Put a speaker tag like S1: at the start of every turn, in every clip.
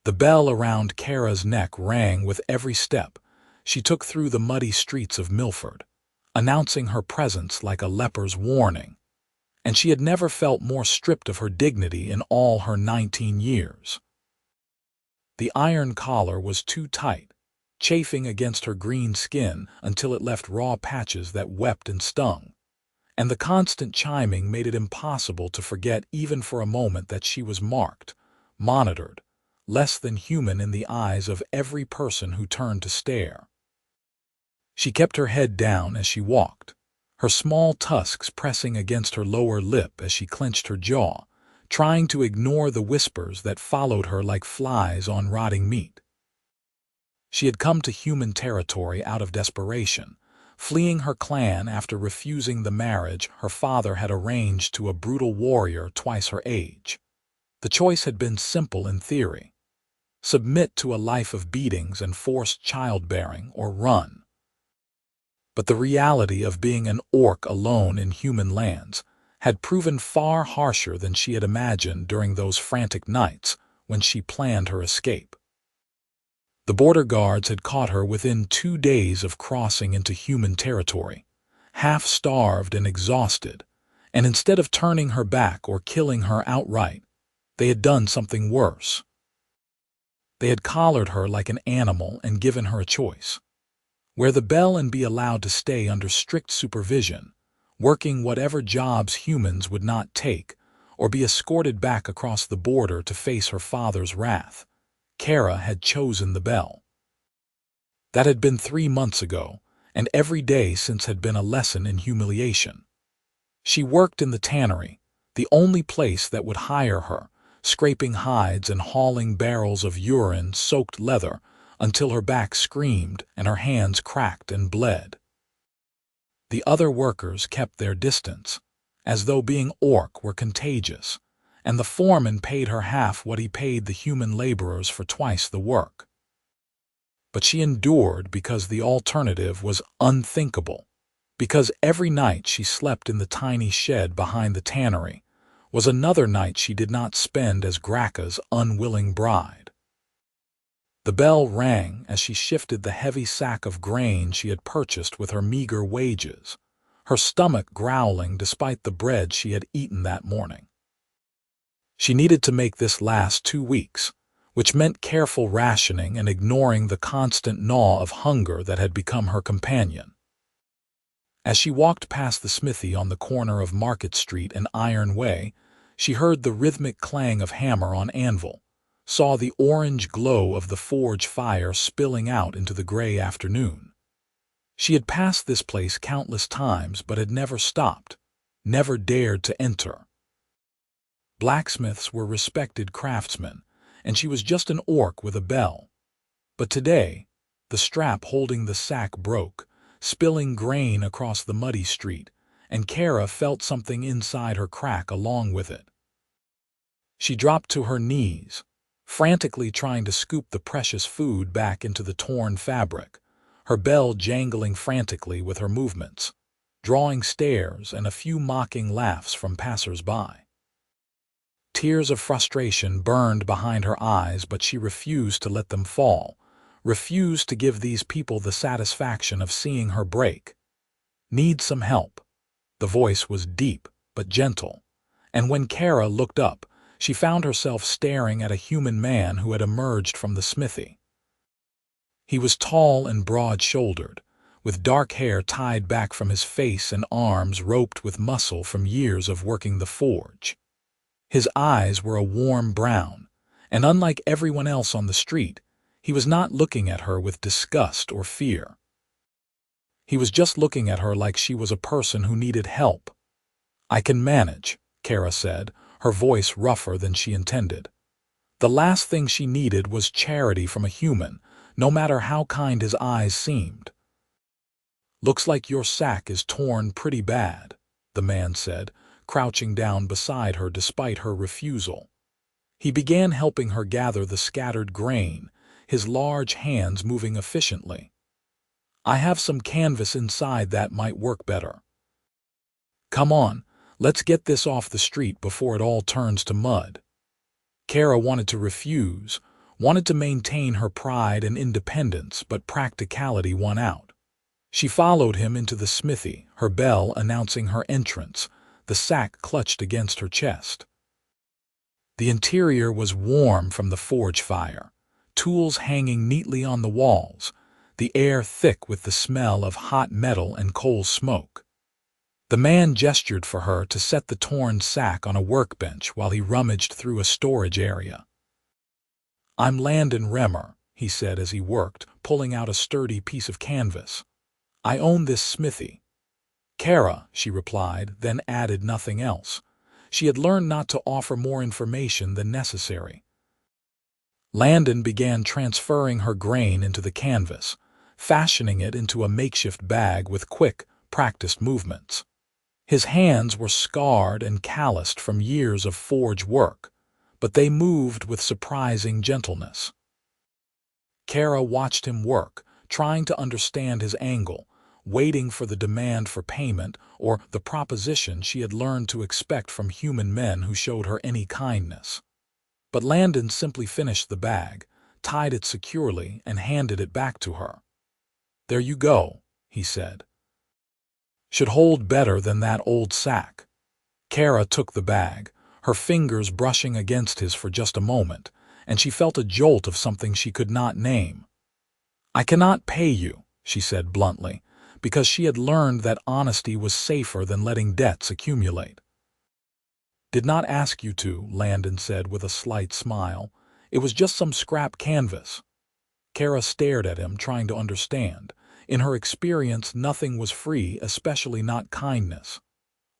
S1: The bell around Kerra's neck rang with every step she took through the muddy streets of Milford, announcing her presence like a leper's warning, and she had never felt more stripped of her dignity in all her 19 years. The iron collar was too tight, chafing against her green skin until it left raw patches that wept and stung, and the constant chiming made it impossible to forget even for a moment that she was marked, monitored, less than human in the eyes of every person who turned to stare. She kept her head down as she walked, her small tusks pressing against her lower lip as she clenched her jaw, trying to ignore the whispers that followed her like flies on rotting meat. She had come to human territory out of desperation, fleeing her clan after refusing the marriage her father had arranged to a brutal warrior twice her age. The choice had been simple in theory: submit to a life of beatings and forced childbearing, or run. But the reality of being an orc alone in human lands had proven far harsher than she had imagined during those frantic nights when she planned her escape. The border guards had caught her within 2 days of crossing into human territory, half-starved and exhausted, and instead of turning her back or killing her outright, they had done something worse. They had collared her like an animal and given her a choice: wear the bell and be allowed to stay under strict supervision, working whatever jobs humans would not take, or be escorted back across the border to face her father's wrath. Kerra had chosen the bell. That had been 3 months ago, and every day since had been a lesson in humiliation. She worked in the tannery, the only place that would hire her, scraping hides and hauling barrels of urine-soaked leather until her back screamed and her hands cracked and bled. The other workers kept their distance, as though being orc were contagious, and the foreman paid her half what he paid the human laborers for twice the work. But she endured because the alternative was unthinkable, because every night she slept in the tiny shed behind the tannery was another night she did not spend as Graccha's unwilling bride. The bell rang as she shifted the heavy sack of grain she had purchased with her meager wages, her stomach growling despite the bread she had eaten that morning. She needed to make this last 2 weeks, which meant careful rationing and ignoring the constant gnaw of hunger that had become her companion. As she walked past the smithy on the corner of Market Street and Iron Way, she heard the rhythmic clang of hammer on anvil, saw the orange glow of the forge fire spilling out into the gray afternoon. She had passed this place countless times but had never stopped, never dared to enter. Blacksmiths were respected craftsmen, and she was just an orc with a bell. But today, the strap holding the sack broke, spilling grain across the muddy street, and Kerra felt something inside her crack along with it. She dropped to her knees, frantically trying to scoop the precious food back into the torn fabric, her bell jangling frantically with her movements, drawing stares and a few mocking laughs from passers-by. Tears of frustration burned behind her eyes, but she refused to let them fall, refused to give these people the satisfaction of seeing her break. "Need some help." The voice was deep but gentle, and when Kerra looked up, she found herself staring at a human man who had emerged from the smithy. He was tall and broad-shouldered, with dark hair tied back from his face and arms roped with muscle from years of working the forge. His eyes were a warm brown, and unlike everyone else on the street, he was not looking at her with disgust or fear. He was just looking at her like she was a person who needed help. "I can manage," Kerra said, her voice rougher than she intended. The last thing she needed was charity from a human, no matter how kind his eyes seemed. "Looks like your sack is torn pretty bad," the man said, crouching down beside her despite her refusal. He began helping her gather the scattered grain, his large hands moving efficiently. "I have some canvas inside that might work better. Come on, let's get this off the street before it all turns to mud." Kerra wanted to refuse, wanted to maintain her pride and independence, but practicality won out. She followed him into the smithy, her bell announcing her entrance, the sack clutched against her chest. The interior was warm from the forge fire, tools hanging neatly on the walls, the air thick with the smell of hot metal and coal smoke. The man gestured for her to set the torn sack on a workbench while he rummaged through a storage area. "I'm Landon Remmer," he said as he worked, pulling out a sturdy piece of canvas. "I own this smithy." "Kerra," she replied, then added nothing else. She had learned not to offer more information than necessary. Landon began transferring her grain into the canvas, fashioning it into a makeshift bag with quick, practiced movements. His hands were scarred and calloused from years of forge work, but they moved with surprising gentleness. Kerra watched him work, trying to understand his angle, waiting for the demand for payment or the proposition she had learned to expect from human men who showed her any kindness. But Landon simply finished the bag, tied it securely, and handed it back to her. "There you go," he said. "Should hold better than that old sack." Kerra took the bag, her fingers brushing against his for just a moment, and she felt a jolt of something she could not name. "I cannot pay you," she said bluntly, because she had learned that honesty was safer than letting debts accumulate. "Did not ask you to," Landon said with a slight smile. "It was just some scrap canvas." Kerra stared at him, trying to understand. In her experience, nothing was free, especially not kindness.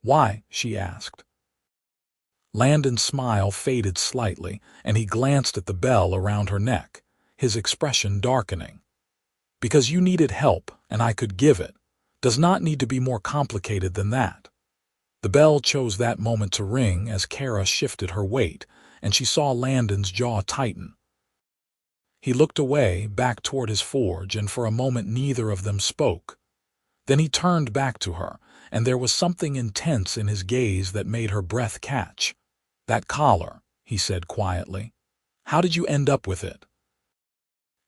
S1: "Why?" she asked. Landon's smile faded slightly, and he glanced at the bell around her neck, his expression darkening. "Because you needed help, and I could give it. Does not need to be more complicated than that." The bell chose that moment to ring as Kerra shifted her weight, and she saw Landon's jaw tighten. He looked away, back toward his forge, and for a moment neither of them spoke. Then he turned back to her, and there was something intense in his gaze that made her breath catch. "That collar," he said quietly. "How did you end up with it?"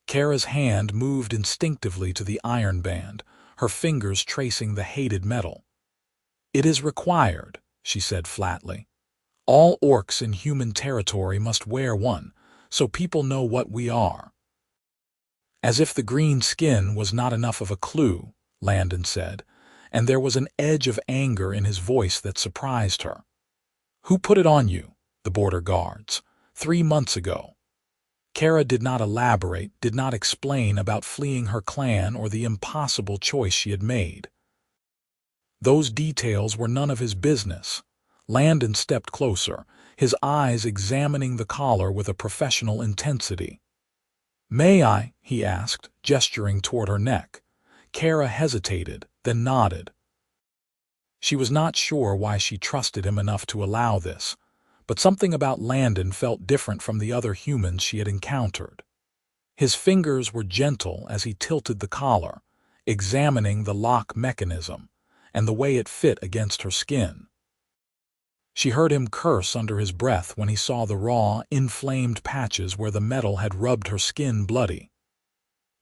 S1: Kerra's hand moved instinctively to the iron band, her fingers tracing the hated metal. "It is required," she said flatly. "All orcs in human territory must wear one, so people know what we are." "As if the green skin was not enough of a clue," Landon said, and there was an edge of anger in his voice that surprised her. "Who put it on you?" "The border guards. 3 months ago." Kerra did not elaborate, did not explain about fleeing her clan or the impossible choice she had made. Those details were none of his business. Landon stepped closer, his eyes examining the collar with a professional intensity. "May I?" he asked, gesturing toward her neck. Kerra hesitated, then nodded. She was not sure why she trusted him enough to allow this, but something about Landon felt different from the other humans she had encountered. His fingers were gentle as he tilted the collar, examining the lock mechanism and the way it fit against her skin. She heard him curse under his breath when he saw the raw, inflamed patches where the metal had rubbed her skin bloody.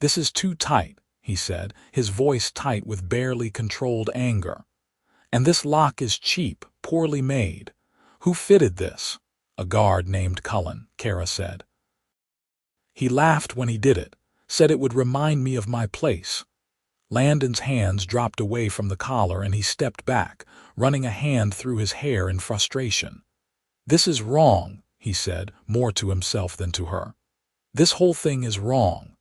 S1: "This is too tight," he said, his voice tight with barely controlled anger. "And this lock is cheap, poorly made. Who fitted this?" "A guard named Cullen," Kerra said. "He laughed when he did it, said it would remind me of my place." Landon's hands dropped away from the collar and he stepped back, running a hand through his hair in frustration. "This is wrong," he said, more to himself than to her. "This whole thing is wrong."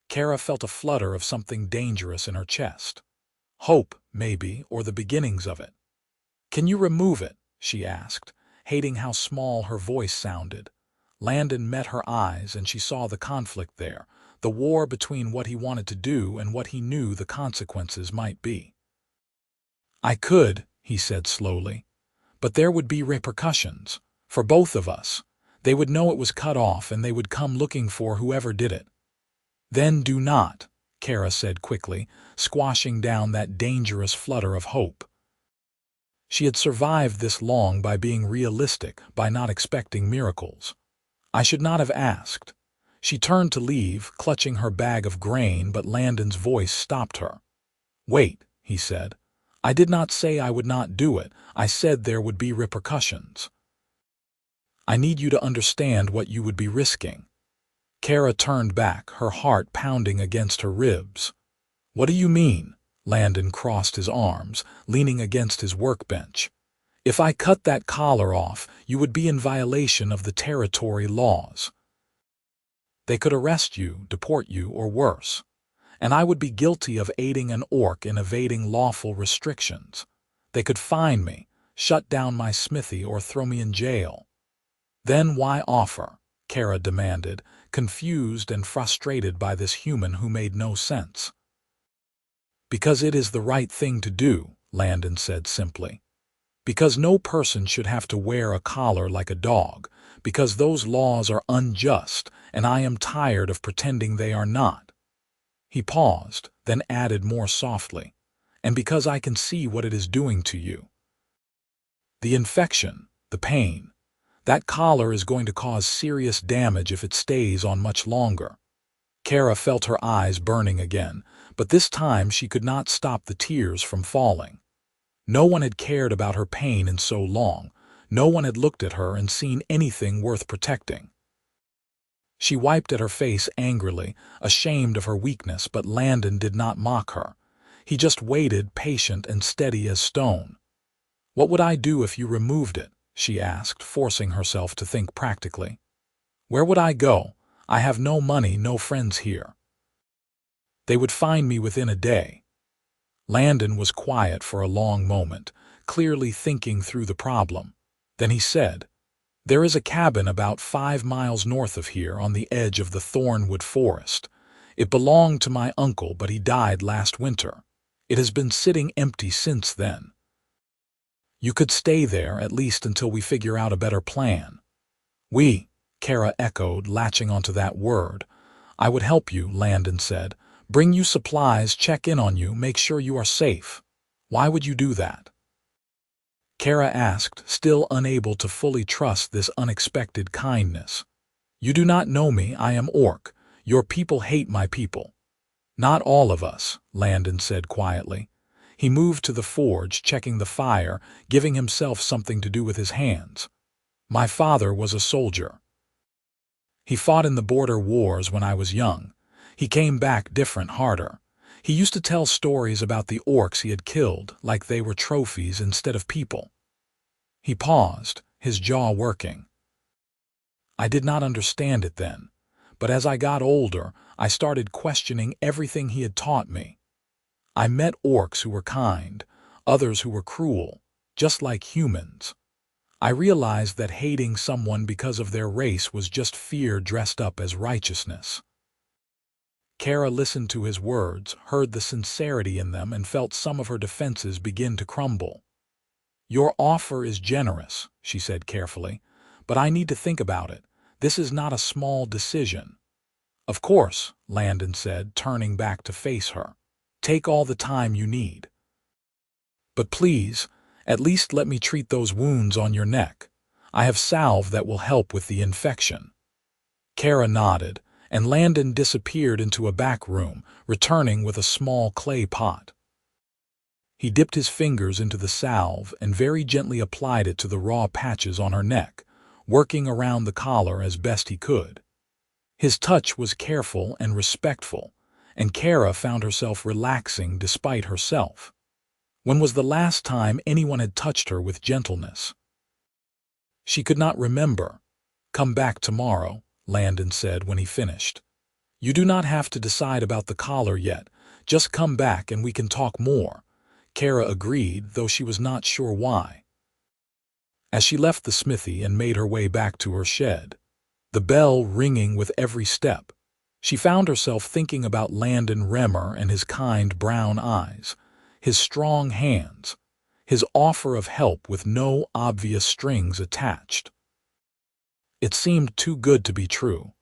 S1: Kerra felt a flutter of something dangerous in her chest. Hope, maybe, or the beginnings of it. "Can you remove it?" she asked, hating how small her voice sounded. Landon met her eyes and she saw the conflict there, the war between what he wanted to do and what he knew the consequences might be. "I could," he said slowly, "but there would be repercussions. For both of us. They would know it was cut off and they would come looking for whoever did it." "Then do not," Kerra said quickly, squashing down that dangerous flutter of hope. She had survived this long by being realistic, by not expecting miracles. I should not have asked. She turned to leave, clutching her bag of grain, but Landon's voice stopped her. Wait, he said. I did not say I would not do it. I said there would be repercussions. I need you to understand what you would be risking. Kerra turned back, her heart pounding against her ribs. What do you mean? Landon crossed his arms, leaning against his workbench. If I cut that collar off, you would be in violation of the territory laws. They could arrest you, deport you, or worse. And I would be guilty of aiding an orc in evading lawful restrictions. They could fine me, shut down my smithy, or throw me in jail. Then why offer? Kerra demanded, confused and frustrated by this human who made no sense. Because it is the right thing to do, Landon said simply. Because no person should have to wear a collar like a dog, because those laws are unjust, and I am tired of pretending they are not. He paused, then added more softly, and because I can see what it is doing to you. The infection, the pain. That collar is going to cause serious damage if it stays on much longer. Kerra felt her eyes burning again, but this time she could not stop the tears from falling. No one had cared about her pain in so long. No one had looked at her and seen anything worth protecting. She wiped at her face angrily, ashamed of her weakness, but Landon did not mock her. He just waited, patient and steady as stone. What would I do if you removed it? She asked, forcing herself to think practically. Where would I go? I have no money, no friends here. They would find me within a day. Landon was quiet for a long moment, clearly thinking through the problem. Then he said, There is a cabin about 5 miles north of here on the edge of the Thornwood Forest. It belonged to my uncle, but he died last winter. It has been sitting empty since then. You could stay there, at least until we figure out a better plan. We, Kerra echoed, latching onto that word. I would help you, Landon said. Bring you supplies, check in on you, make sure you are safe. Why would you do that? Kerra asked, still unable to fully trust this unexpected kindness. You do not know me, I am orc. Your people hate my people. Not all of us, Landon said quietly. He moved to the forge, checking the fire, giving himself something to do with his hands. My father was a soldier. He fought in the border wars when I was young. He came back different, harder. He used to tell stories about the orcs he had killed, like they were trophies instead of people. He paused, his jaw working. I did not understand it then, but as I got older, I started questioning everything he had taught me. I met orcs who were kind, others who were cruel, just like humans. I realized that hating someone because of their race was just fear dressed up as righteousness. Kerra listened to his words, heard the sincerity in them, and felt some of her defenses begin to crumble. Your offer is generous, she said carefully, but I need to think about it. This is not a small decision. Of course, Landon said, turning back to face her. Take all the time you need. But please, at least let me treat those wounds on your neck. I have salve that will help with the infection. Kerra nodded, and Landon disappeared into a back room, returning with a small clay pot. He dipped his fingers into the salve and very gently applied it to the raw patches on her neck, working around the collar as best he could. His touch was careful and respectful, and Kerra found herself relaxing despite herself. When was the last time anyone had touched her with gentleness? She could not remember. Come back tomorrow, Landon said when he finished. You do not have to decide about the collar yet. Just come back and we can talk more. Kerra agreed, though she was not sure why. As she left the smithy and made her way back to her shed, the bell ringing with every step, she found herself thinking about Landon Remmer and his kind brown eyes, his strong hands, his offer of help with no obvious strings attached. It seemed too good to be true,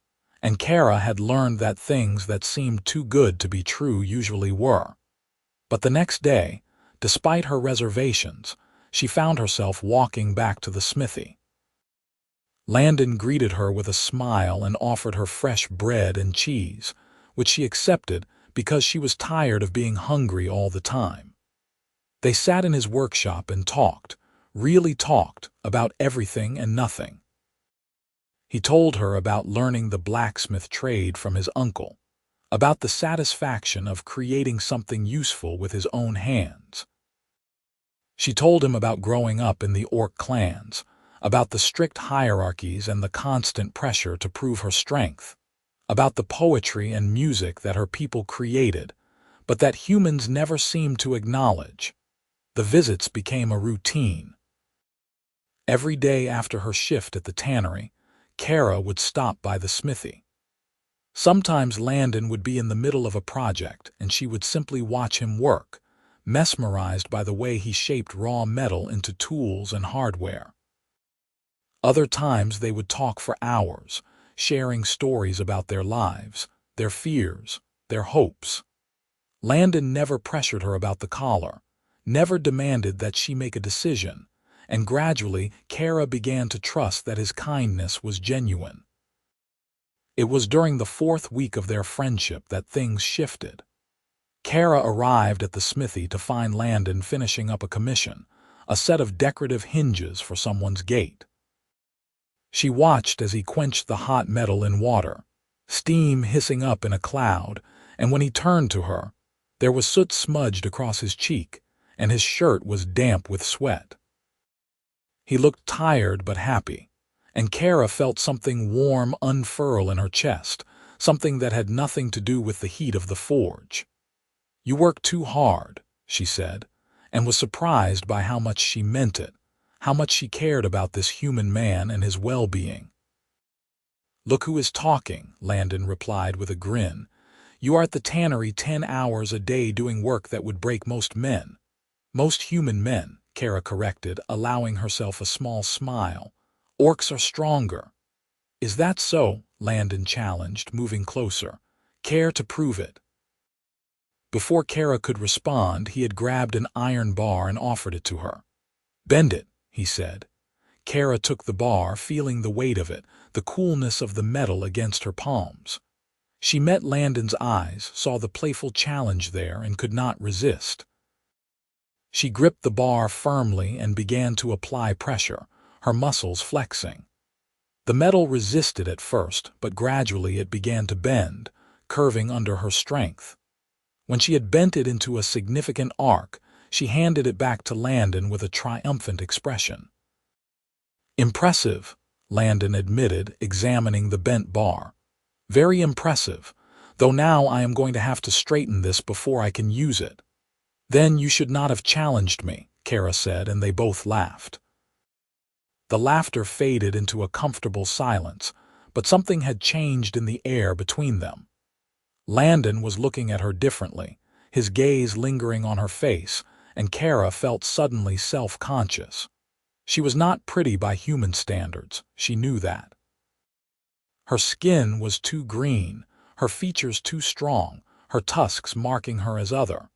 S1: and Kerra had learned that things that seemed too good to be true usually were. But the next day, despite her reservations, she found herself walking back to the smithy. Landon greeted her with a smile and offered her fresh bread and cheese, which she accepted because she was tired of being hungry all the time. They sat in his workshop and talked, really talked, about everything and nothing. He told her about learning the blacksmith trade from his uncle, about the satisfaction of creating something useful with his own hands. She told him about growing up in the orc clans, about the strict hierarchies and the constant pressure to prove her strength, about the poetry and music that her people created, but that humans never seemed to acknowledge. The visits became a routine. Every day after her shift at the tannery, Kerra would stop by the smithy. Sometimes Landon would be in the middle of a project and she would simply watch him work, mesmerized by the way he shaped raw metal into tools and hardware. Other times they would talk for hours, sharing stories about their lives, their fears, their hopes. Landon never pressured her about the collar, never demanded that she make a decision, and gradually Kerra began to trust that his kindness was genuine. It was during the 4th week of their friendship that things shifted. Kerra arrived at the smithy to find Landon finishing up a commission, a set of decorative hinges for someone's gate. She watched as he quenched the hot metal in water, steam hissing up in a cloud, and when he turned to her, there was soot smudged across his cheek, and his shirt was damp with sweat. He looked tired but happy, and Kerra felt something warm unfurl in her chest, something that had nothing to do with the heat of the forge. "You work too hard," she said, and was surprised by how much she meant it, how much she cared about this human man and his well-being. "Look who is talking," Landon replied with a grin. "You are at the tannery 10 hours a day doing work that would break most men." "Most human men," Kerra corrected, allowing herself a small smile. "Orcs are stronger." "Is that so?" Landon challenged, moving closer. "Care to prove it?" Before Kerra could respond, he had grabbed an iron bar and offered it to her. "Bend it," he said. Kerra took the bar, feeling the weight of it, the coolness of the metal against her palms. She met Landon's eyes, saw the playful challenge there, and could not resist. She gripped the bar firmly and began to apply pressure, her muscles flexing. The metal resisted at first, but gradually it began to bend, curving under her strength. When she had bent it into a significant arc, she handed it back to Landon with a triumphant expression. "Impressive," Landon admitted, examining the bent bar. "Very impressive, though now I am going to have to straighten this before I can use it." "Then you should not have challenged me," Kerra said, and they both laughed. The laughter faded into a comfortable silence, but something had changed in the air between them. Landon was looking at her differently, his gaze lingering on her face, and Kerra felt suddenly self-conscious. She was not pretty by human standards, she knew that. Her skin was too green, her features too strong, her tusks marking her as other.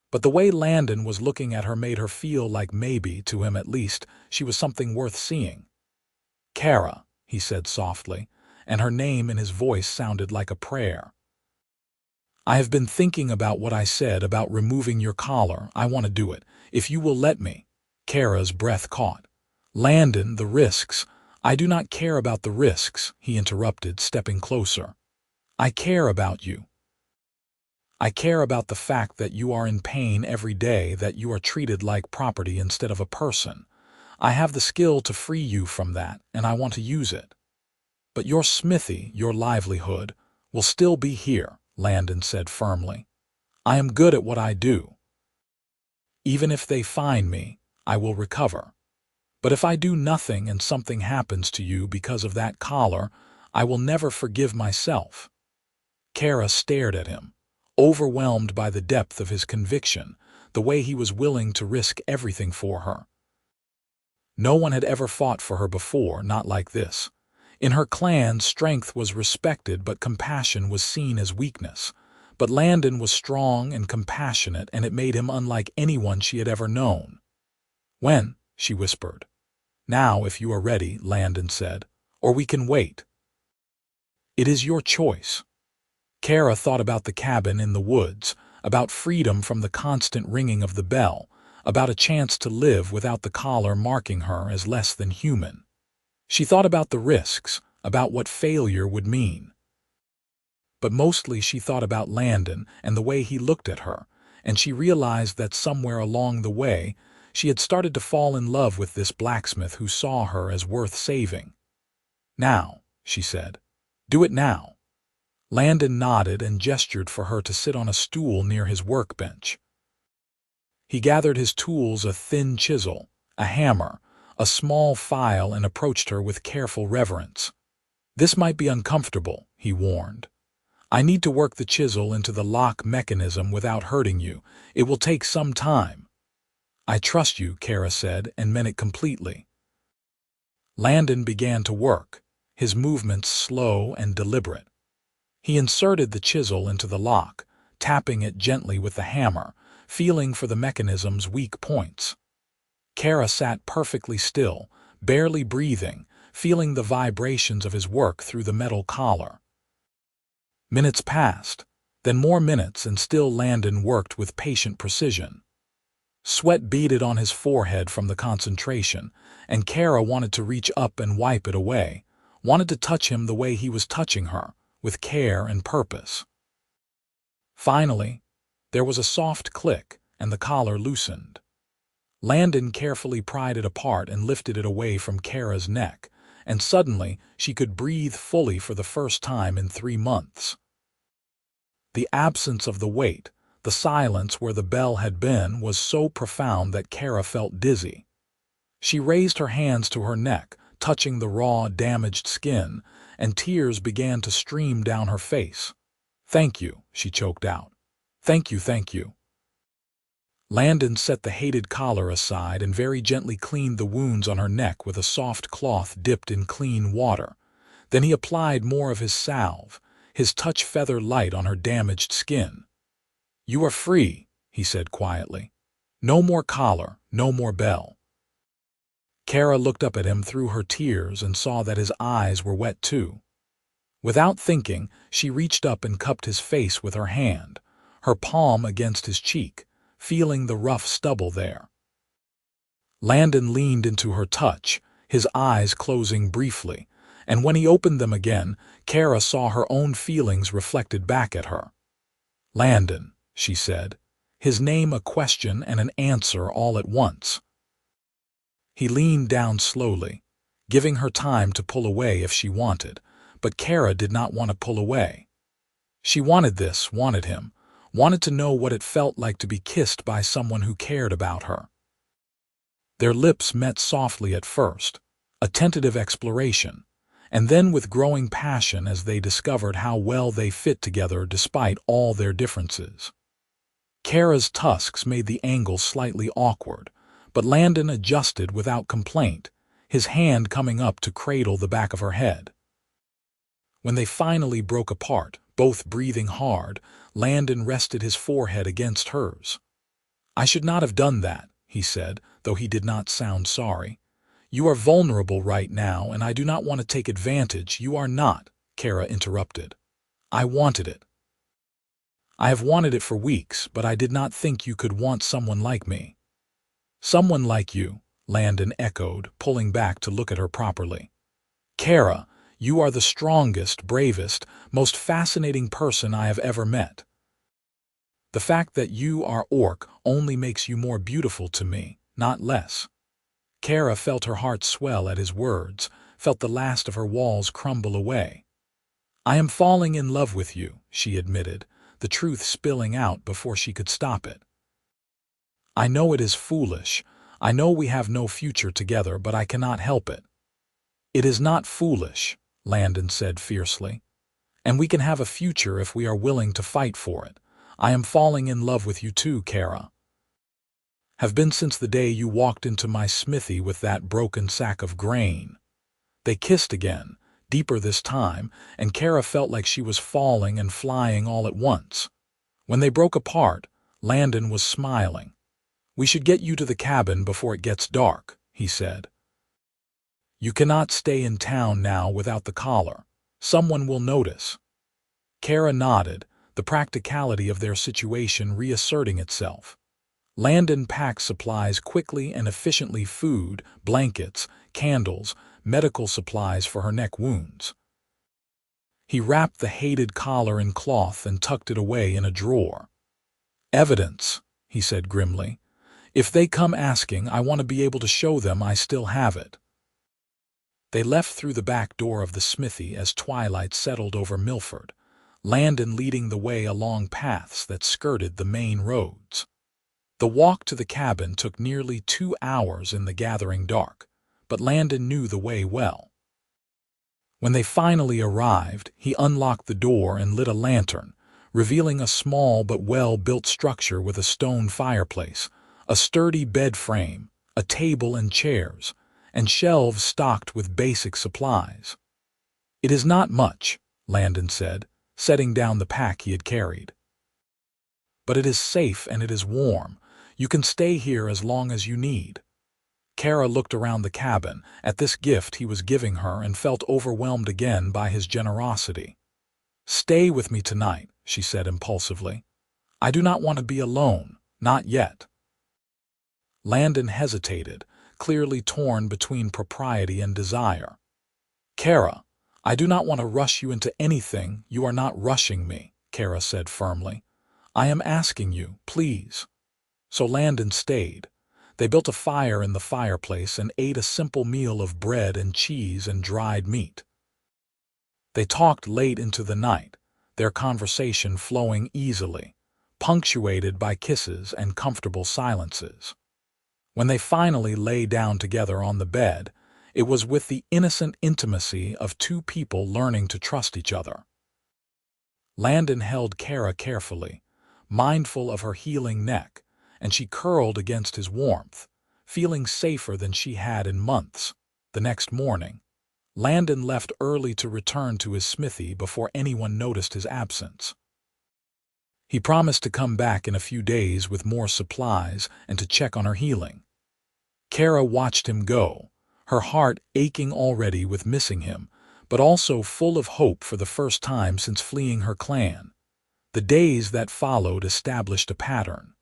S1: But the way Landon was looking at her made her feel like maybe, to him at least, she was something worth seeing. "Kerra," he said softly, and her name in his voice sounded like a prayer. "I have been thinking about what I said about removing your collar. I want to do it, if you will let me." Kerra's breath caught. "Landon, the risks." "I do not care about the risks," he interrupted, stepping closer. "I care about you. I care about the fact that you are in pain every day, that you are treated like property instead of a person. I have the skill to free you from that, and I want to use it. But your smithy, your livelihood, will still be here," Landon said firmly. "I am good at what I do. Even if they find me, I will recover. But if I do nothing and something happens to you because of that collar, I will never forgive myself." Kerra stared at him, overwhelmed by the depth of his conviction, the way he was willing to risk everything for her. No one had ever fought for her before, not like this. In her clan, strength was respected, but compassion was seen as weakness. But Landon was strong and compassionate, and it made him unlike anyone she had ever known. "When?" she whispered. "Now, if you are ready," Landon said. or we can wait. It is your choice. Kerra thought about the cabin in the woods, about freedom from the constant ringing of the bell, about a chance to live without the collar marking her as less than human. She thought about the risks, about what failure would mean. But mostly she thought about Landon and the way he looked at her, and she realized that somewhere along the way she had started to fall in love with this blacksmith who saw her as worth saving. "Now," she said. "Do it now." Landon nodded and gestured for her to sit on a stool near his workbench. He gathered his tools, a thin chisel, a hammer, a small file, and approached her with careful reverence. "This might be uncomfortable," he warned. "I need to work the chisel into the lock mechanism without hurting you. It will take some time." "I trust you," Kerra said, and meant it completely. Landon began to work, his movements slow and deliberate. He inserted the chisel into the lock, tapping it gently with the hammer, feeling for the mechanism's weak points. Kerra sat perfectly still, barely breathing, feeling the vibrations of his work through the metal collar. Minutes passed, then more minutes, and still Landon worked with patient precision. Sweat beaded on his forehead from the concentration, and Kerra wanted to reach up and wipe it away, wanted to touch him the way he was touching her, with care and purpose. Finally, there was a soft click, and the collar loosened. Landon carefully pried it apart and lifted it away from Kerra's neck, and suddenly she could breathe fully for the first time in 3 months. The absence of the weight, the silence where the bell had been, was so profound that Kerra felt dizzy. She raised her hands to her neck, touching the raw, damaged skin, and tears began to stream down her face. "Thank you," she choked out. "Thank you, thank you." Landon set the hated collar aside and very gently cleaned the wounds on her neck with a soft cloth dipped in clean water. Then he applied more of his salve, his touch feather light on her damaged skin. "You are free," he said quietly. "No more collar, no more bell." Kerra looked up at him through her tears and saw that his eyes were wet too. Without thinking, she reached up and cupped his face with her hand, her palm against his cheek, feeling the rough stubble there. Landon leaned into her touch, his eyes closing briefly, and when he opened them again, Kerra saw her own feelings reflected back at her. "Landon," she said, his name a question and an answer all at once. He leaned down slowly, giving her time to pull away if she wanted, but Kerra did not want to pull away. She wanted this, wanted him, wanted to know what it felt like to be kissed by someone who cared about her. Their lips met softly at first, a tentative exploration, and then with growing passion as they discovered how well they fit together despite all their differences. Kerra's tusks made the angle slightly awkward, but Landon adjusted without complaint, his hand coming up to cradle the back of her head. When they finally broke apart, both breathing hard, Landon rested his forehead against hers. "I should not have done that," he said, though he did not sound sorry. "You are vulnerable right now, and I do not want to take advantage." "You are not," Kerra interrupted. "I wanted it. I have wanted it for weeks, but I did not think you could want someone like me." "Someone like you," Landon echoed, pulling back to look at her properly. "Kerra, you are the strongest, bravest, most fascinating person I have ever met. The fact that you are orc only makes you more beautiful to me, not less." Kerra felt her heart swell at his words, felt the last of her walls crumble away. "I am falling in love with you," she admitted, the truth spilling out before she could stop it. "I know it is foolish. I know we have no future together, but I cannot help it." "It is not foolish," Landon said fiercely. "And we can have a future if we are willing to fight for it. I am falling in love with you too, Kerra. Have been since the day you walked into my smithy with that broken sack of grain." They kissed again, deeper this time, and Kerra felt like she was falling and flying all at once. When they broke apart, Landon was smiling. "We should get you to the cabin before it gets dark," he said. You cannot stay in town now without the collar. Someone will notice. Kerra nodded, the practicality of their situation reasserting itself. Landon packed supplies quickly and efficiently: food, blankets, candles, medical supplies for her neck wounds. He wrapped the hated collar in cloth and tucked it away in a drawer. Evidence, he said grimly. If they come asking, I want to be able to show them I still have it. They left through the back door of the smithy as twilight settled over Milford, Landon leading the way along paths that skirted the main roads. The walk to the cabin took nearly 2 hours in the gathering dark, but Landon knew the way well. When they finally arrived, he unlocked the door and lit a lantern, revealing a small but well-built structure with a stone fireplace, a sturdy bed frame, a table and chairs, and shelves stocked with basic supplies. "It is not much," Landon said, setting down the pack he had carried. "But it is safe and it is warm. You can stay here as long as you need." Kerra looked around the cabin, at this gift he was giving her, and felt overwhelmed again by his generosity. "Stay with me tonight," she said impulsively. "I do not want to be alone, not yet." Landon hesitated, clearly torn between propriety and desire. "Kerra, I do not want to rush you into anything. You are not rushing me," Kerra said firmly. "I am asking you, please." So Landon stayed. They built a fire in the fireplace and ate a simple meal of bread and cheese and dried meat. They talked late into the night, their conversation flowing easily, punctuated by kisses and comfortable silences. When they finally lay down together on the bed, it was with the innocent intimacy of two people learning to trust each other. Landon held Kerra carefully, mindful of her healing neck, and she curled against his warmth, feeling safer than she had in months. The next morning, Landon left early to return to his smithy before anyone noticed his absence. He promised to come back in a few days with more supplies and to check on her healing. Kerra watched him go, her heart aching already with missing him, but also full of hope for the first time since fleeing her clan. The days that followed established a pattern.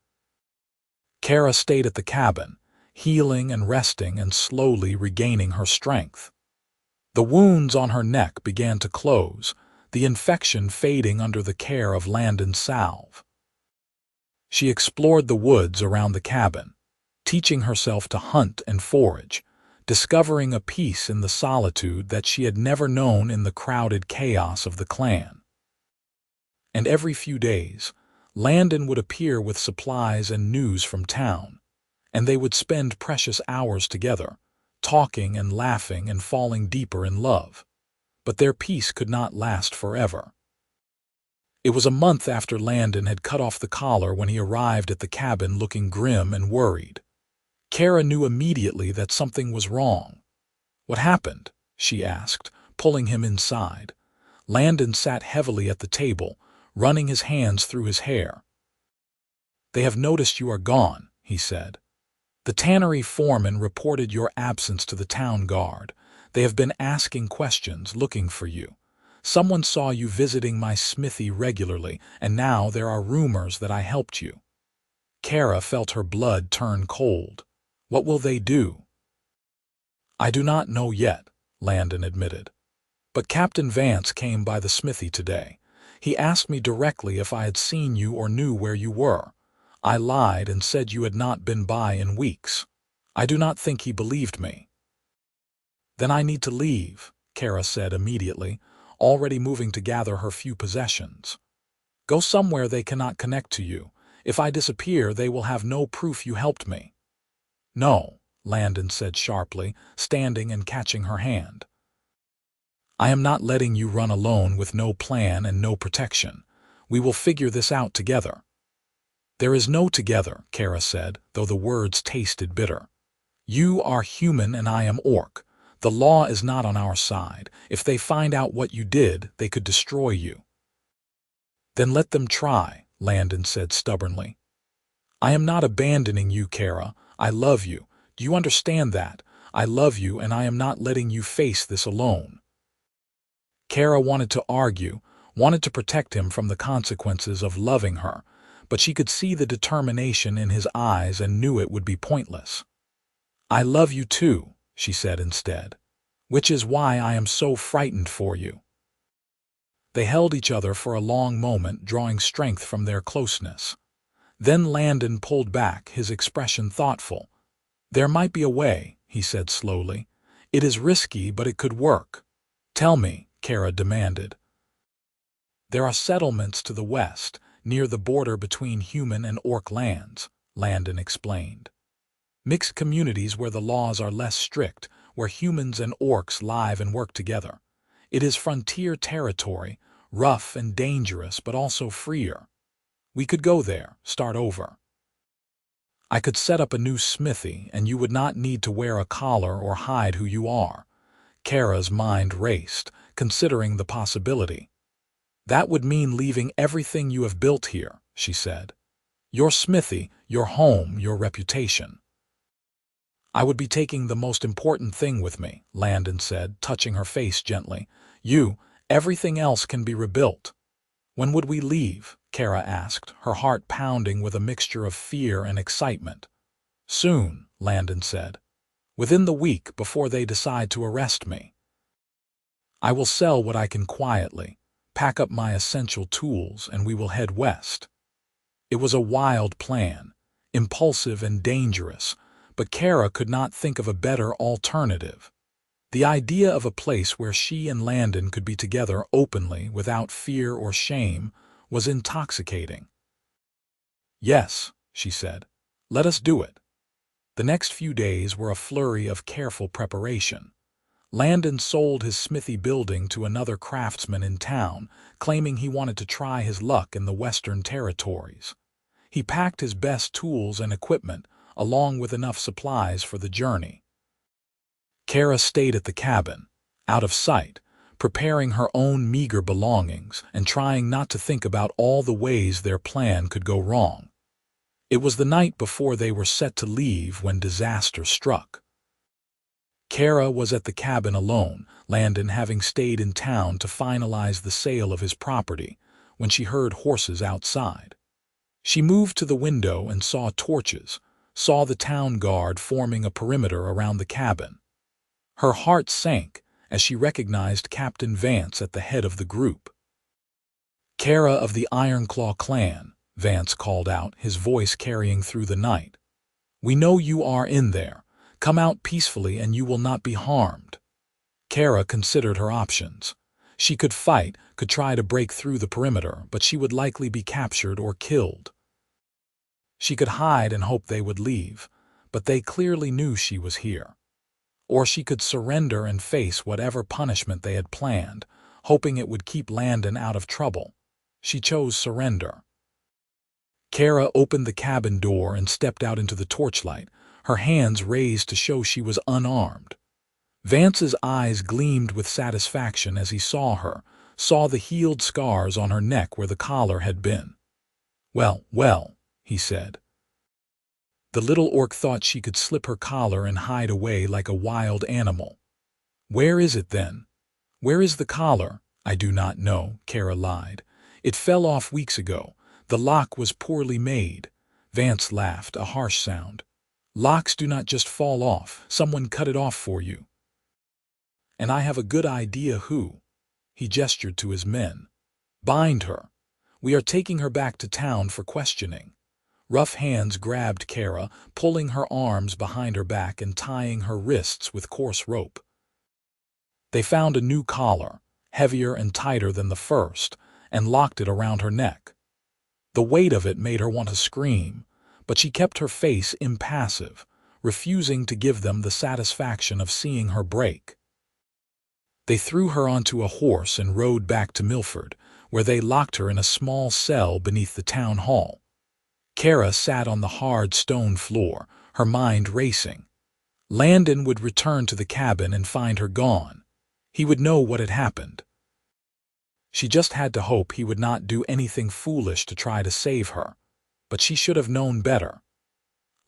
S1: Kerra stayed at the cabin, healing and resting and slowly regaining her strength. The wounds on her neck began to close, the infection fading under the care of Landon's salve. She explored the woods around the cabin, teaching herself to hunt and forage, discovering a peace in the solitude that she had never known in the crowded chaos of the clan. And every few days, Landon would appear with supplies and news from town, and they would spend precious hours together, talking and laughing and falling deeper in love. But their peace could not last forever. It was a month after Landon had cut off the collar when he arrived at the cabin looking grim and worried. Kerra knew immediately that something was wrong. "What happened?" she asked, pulling him inside. Landon sat heavily at the table, running his hands through his hair. "They have noticed you are gone," he said. "The tannery foreman reported your absence to the town guard. They have been asking questions, looking for you. Someone saw you visiting my smithy regularly, and now there are rumors that I helped you." Kerra felt her blood turn cold. "What will they do?" "I do not know yet," Landon admitted. "But Captain Vance came by the smithy today. He asked me directly if I had seen you or knew where you were. I lied and said you had not been by in weeks. I do not think he believed me." "Then I need to leave," Kerra said immediately, already moving to gather her few possessions. "Go somewhere they cannot connect to you. If I disappear, they will have no proof you helped me." "No," Landon said sharply, standing and catching her hand. "I am not letting you run alone with no plan and no protection. We will figure this out together." "There is no together," Kerra said, though the words tasted bitter. "You are human and I am orc. The law is not on our side. If they find out what you did, they could destroy you." "Then let them try," Landon said stubbornly. "I am not abandoning you, Kerra. I love you. Do you understand that? I love you and I am not letting you face this alone. Kerra wanted to argue, wanted to protect him from the consequences of loving her, but she could see the determination in his eyes and knew it would be pointless. I love you too, she said instead, which is why I am so frightened for you. They held each other for a long moment, drawing strength from their closeness. Then Landon pulled back, his expression thoughtful. There might be a way, he said slowly. It is risky, but it could work. Tell me, Kerra demanded. There are settlements to the west, near the border between human and orc lands, Landon explained. Mixed communities where the laws are less strict, where humans and orcs live and work together. It is frontier territory, rough and dangerous, but also freer. We could go there, start over. I could set up a new smithy, and you would not need to wear a collar or hide who you are. Kerra's mind raced, considering the possibility. That would mean leaving everything you have built here, she said. Your smithy, your home, your reputation. I would be taking the most important thing with me, Landon said, touching her face gently. Everything else can be rebuilt. When would we leave? Kerra asked, her heart pounding with a mixture of fear and excitement. Soon, Landon said. Within the week before they decide to arrest me. I will sell what I can quietly, pack up my essential tools, and we will head west. It was a wild plan, impulsive and dangerous, but Kerra could not think of a better alternative. The idea of a place where she and Landon could be together openly, without fear or shame, was intoxicating. Yes, she said, let us do it. The next few days were a flurry of careful preparation. Landon sold his smithy building to another craftsman in town, claiming he wanted to try his luck in the Western Territories. He packed his best tools and equipment, along with enough supplies for the journey. Kerra stayed at the cabin, out of sight, preparing her own meager belongings and trying not to think about all the ways their plan could go wrong. It was the night before they were set to leave when disaster struck. Kerra was at the cabin alone, Landon having stayed in town to finalize the sale of his property, when she heard horses outside. She moved to the window and saw torches, saw the town guard forming a perimeter around the cabin. Her heart sank as she recognized Captain Vance at the head of the group. Kerra of the Ironclaw clan, Vance called out, his voice carrying through the night. We know you are in there. Come out peacefully and you will not be harmed. Kerra considered her options. She could fight, could try to break through the perimeter, but she would likely be captured or killed. She could hide and hope they would leave, but they clearly knew she was here. Or she could surrender and face whatever punishment they had planned, hoping it would keep Landon out of trouble. She chose surrender. Kerra opened the cabin door and stepped out into the torchlight, her hands raised to show she was unarmed. Vance's eyes gleamed with satisfaction as he saw her, saw the healed scars on her neck where the collar had been. Well, he said. The little orc thought she could slip her collar and hide away like a wild animal. Where is it then? Where is the collar? I do not know, Kerra lied. It fell off weeks ago. The lock was poorly made. Vance laughed, a harsh sound. Locks do not just fall off. Someone cut it off for you. And I have a good idea who. He gestured to his men. Bind her. We are taking her back to town for questioning. Rough hands grabbed Kerra, pulling her arms behind her back and tying her wrists with coarse rope. They found a new collar, heavier and tighter than the first, and locked it around her neck. The weight of it made her want to scream, but she kept her face impassive, refusing to give them the satisfaction of seeing her break. They threw her onto a horse and rode back to Milford, where they locked her in a small cell beneath the town hall. Kerra sat on the hard stone floor, her mind racing. Landon would return to the cabin and find her gone. He would know what had happened. She just had to hope he would not do anything foolish to try to save her, but she should have known better.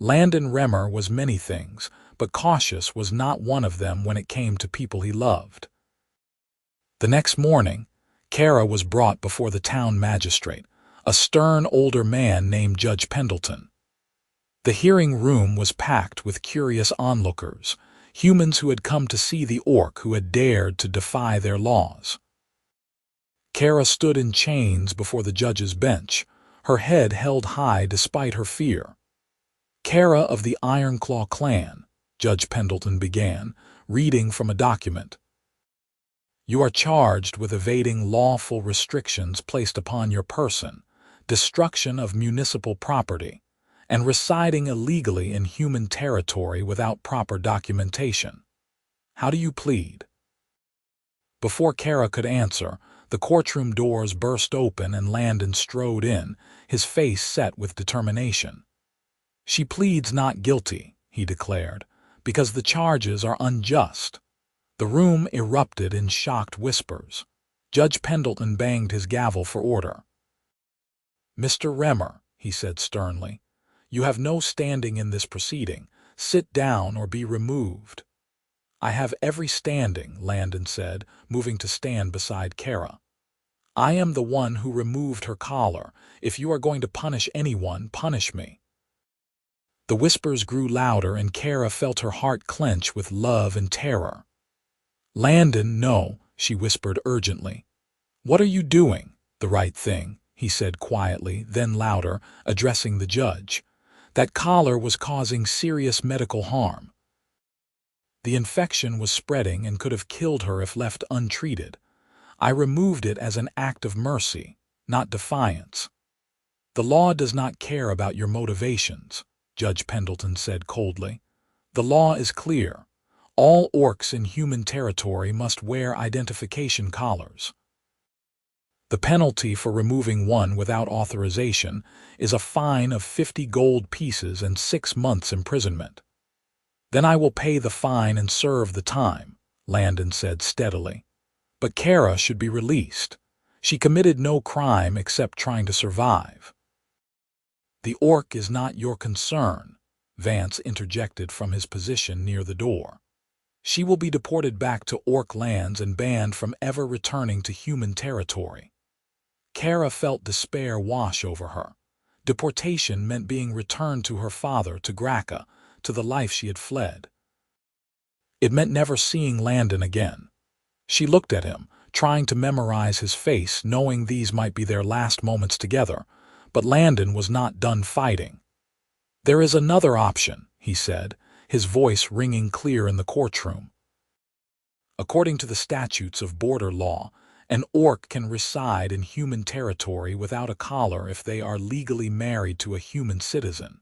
S1: Landon Remmer was many things, but cautious was not one of them when it came to people he loved. The next morning, Kerra was brought before the town magistrate, a stern older man named Judge Pendleton. The hearing room was packed with curious onlookers, humans who had come to see the orc who had dared to defy their laws. Kerra stood in chains before the judge's bench, her head held high despite her fear. "Kerra of the Ironclaw clan," Judge Pendleton began, reading from a document. "You are charged with evading lawful restrictions placed upon your person, destruction of municipal property, and residing illegally in human territory without proper documentation. How do you plead?" Before Kerra could answer, the courtroom doors burst open and Landon strode in, his face set with determination. "She pleads not guilty," he declared, "because the charges are unjust." The room erupted in shocked whispers. Judge Pendleton banged his gavel for order. "Mr. Remmer," he said sternly, "you have no standing in this proceeding. Sit down or be removed." "I have every standing," Landon said, moving to stand beside Kerra. "I am the one who removed her collar. If you are going to punish anyone, punish me." The whispers grew louder and Kerra felt her heart clench with love and terror. "Landon, no," she whispered urgently. "What are you doing?" "The right thing," he said quietly, then louder, addressing the judge. "That collar was causing serious medical harm. The infection was spreading and could have killed her if left untreated. I removed it as an act of mercy, not defiance." "The law does not care about your motivations," Judge Pendleton said coldly. "The law is clear. All orcs in human territory must wear identification collars. The penalty for removing one without authorization is a fine of 50 gold pieces and 6 months' imprisonment." "Then I will pay the fine and serve the time," Landon said steadily. "But Kerra should be released. She committed no crime except trying to survive." "The orc is not your concern," Vance interjected from his position near the door. "She will be deported back to orc lands and banned from ever returning to human territory." Kerra felt despair wash over her. Deportation meant being returned to her father, to Gracca, to the life she had fled. It meant never seeing Landon again. She looked at him, trying to memorize his face, knowing these might be their last moments together, but Landon was not done fighting. "There is another option," he said, his voice ringing clear in the courtroom. "According to the statutes of border law, an orc can reside in human territory without a collar if they are legally married to a human citizen."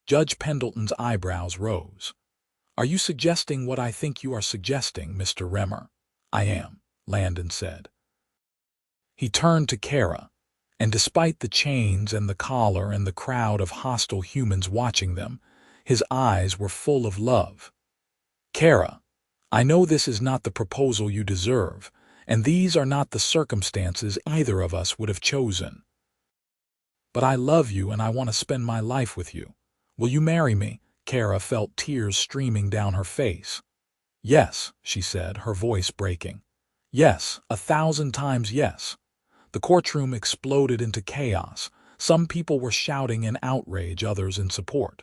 S1: Judge Pendleton's eyebrows rose. "Are you suggesting what I think you are suggesting, Mr. Remmer?" "I am," Landon said. He turned to Kerra, and despite the chains and the collar and the crowd of hostile humans watching them, his eyes were full of love. "Kerra, I know this is not the proposal you deserve, and these are not the circumstances either of us would have chosen. But I love you and I want to spend my life with you. Will you marry me?" Kerra felt tears streaming down her face. "Yes," she said, her voice breaking. "Yes, 1,000 times yes." The courtroom exploded into chaos. Some people were shouting in outrage, others in support.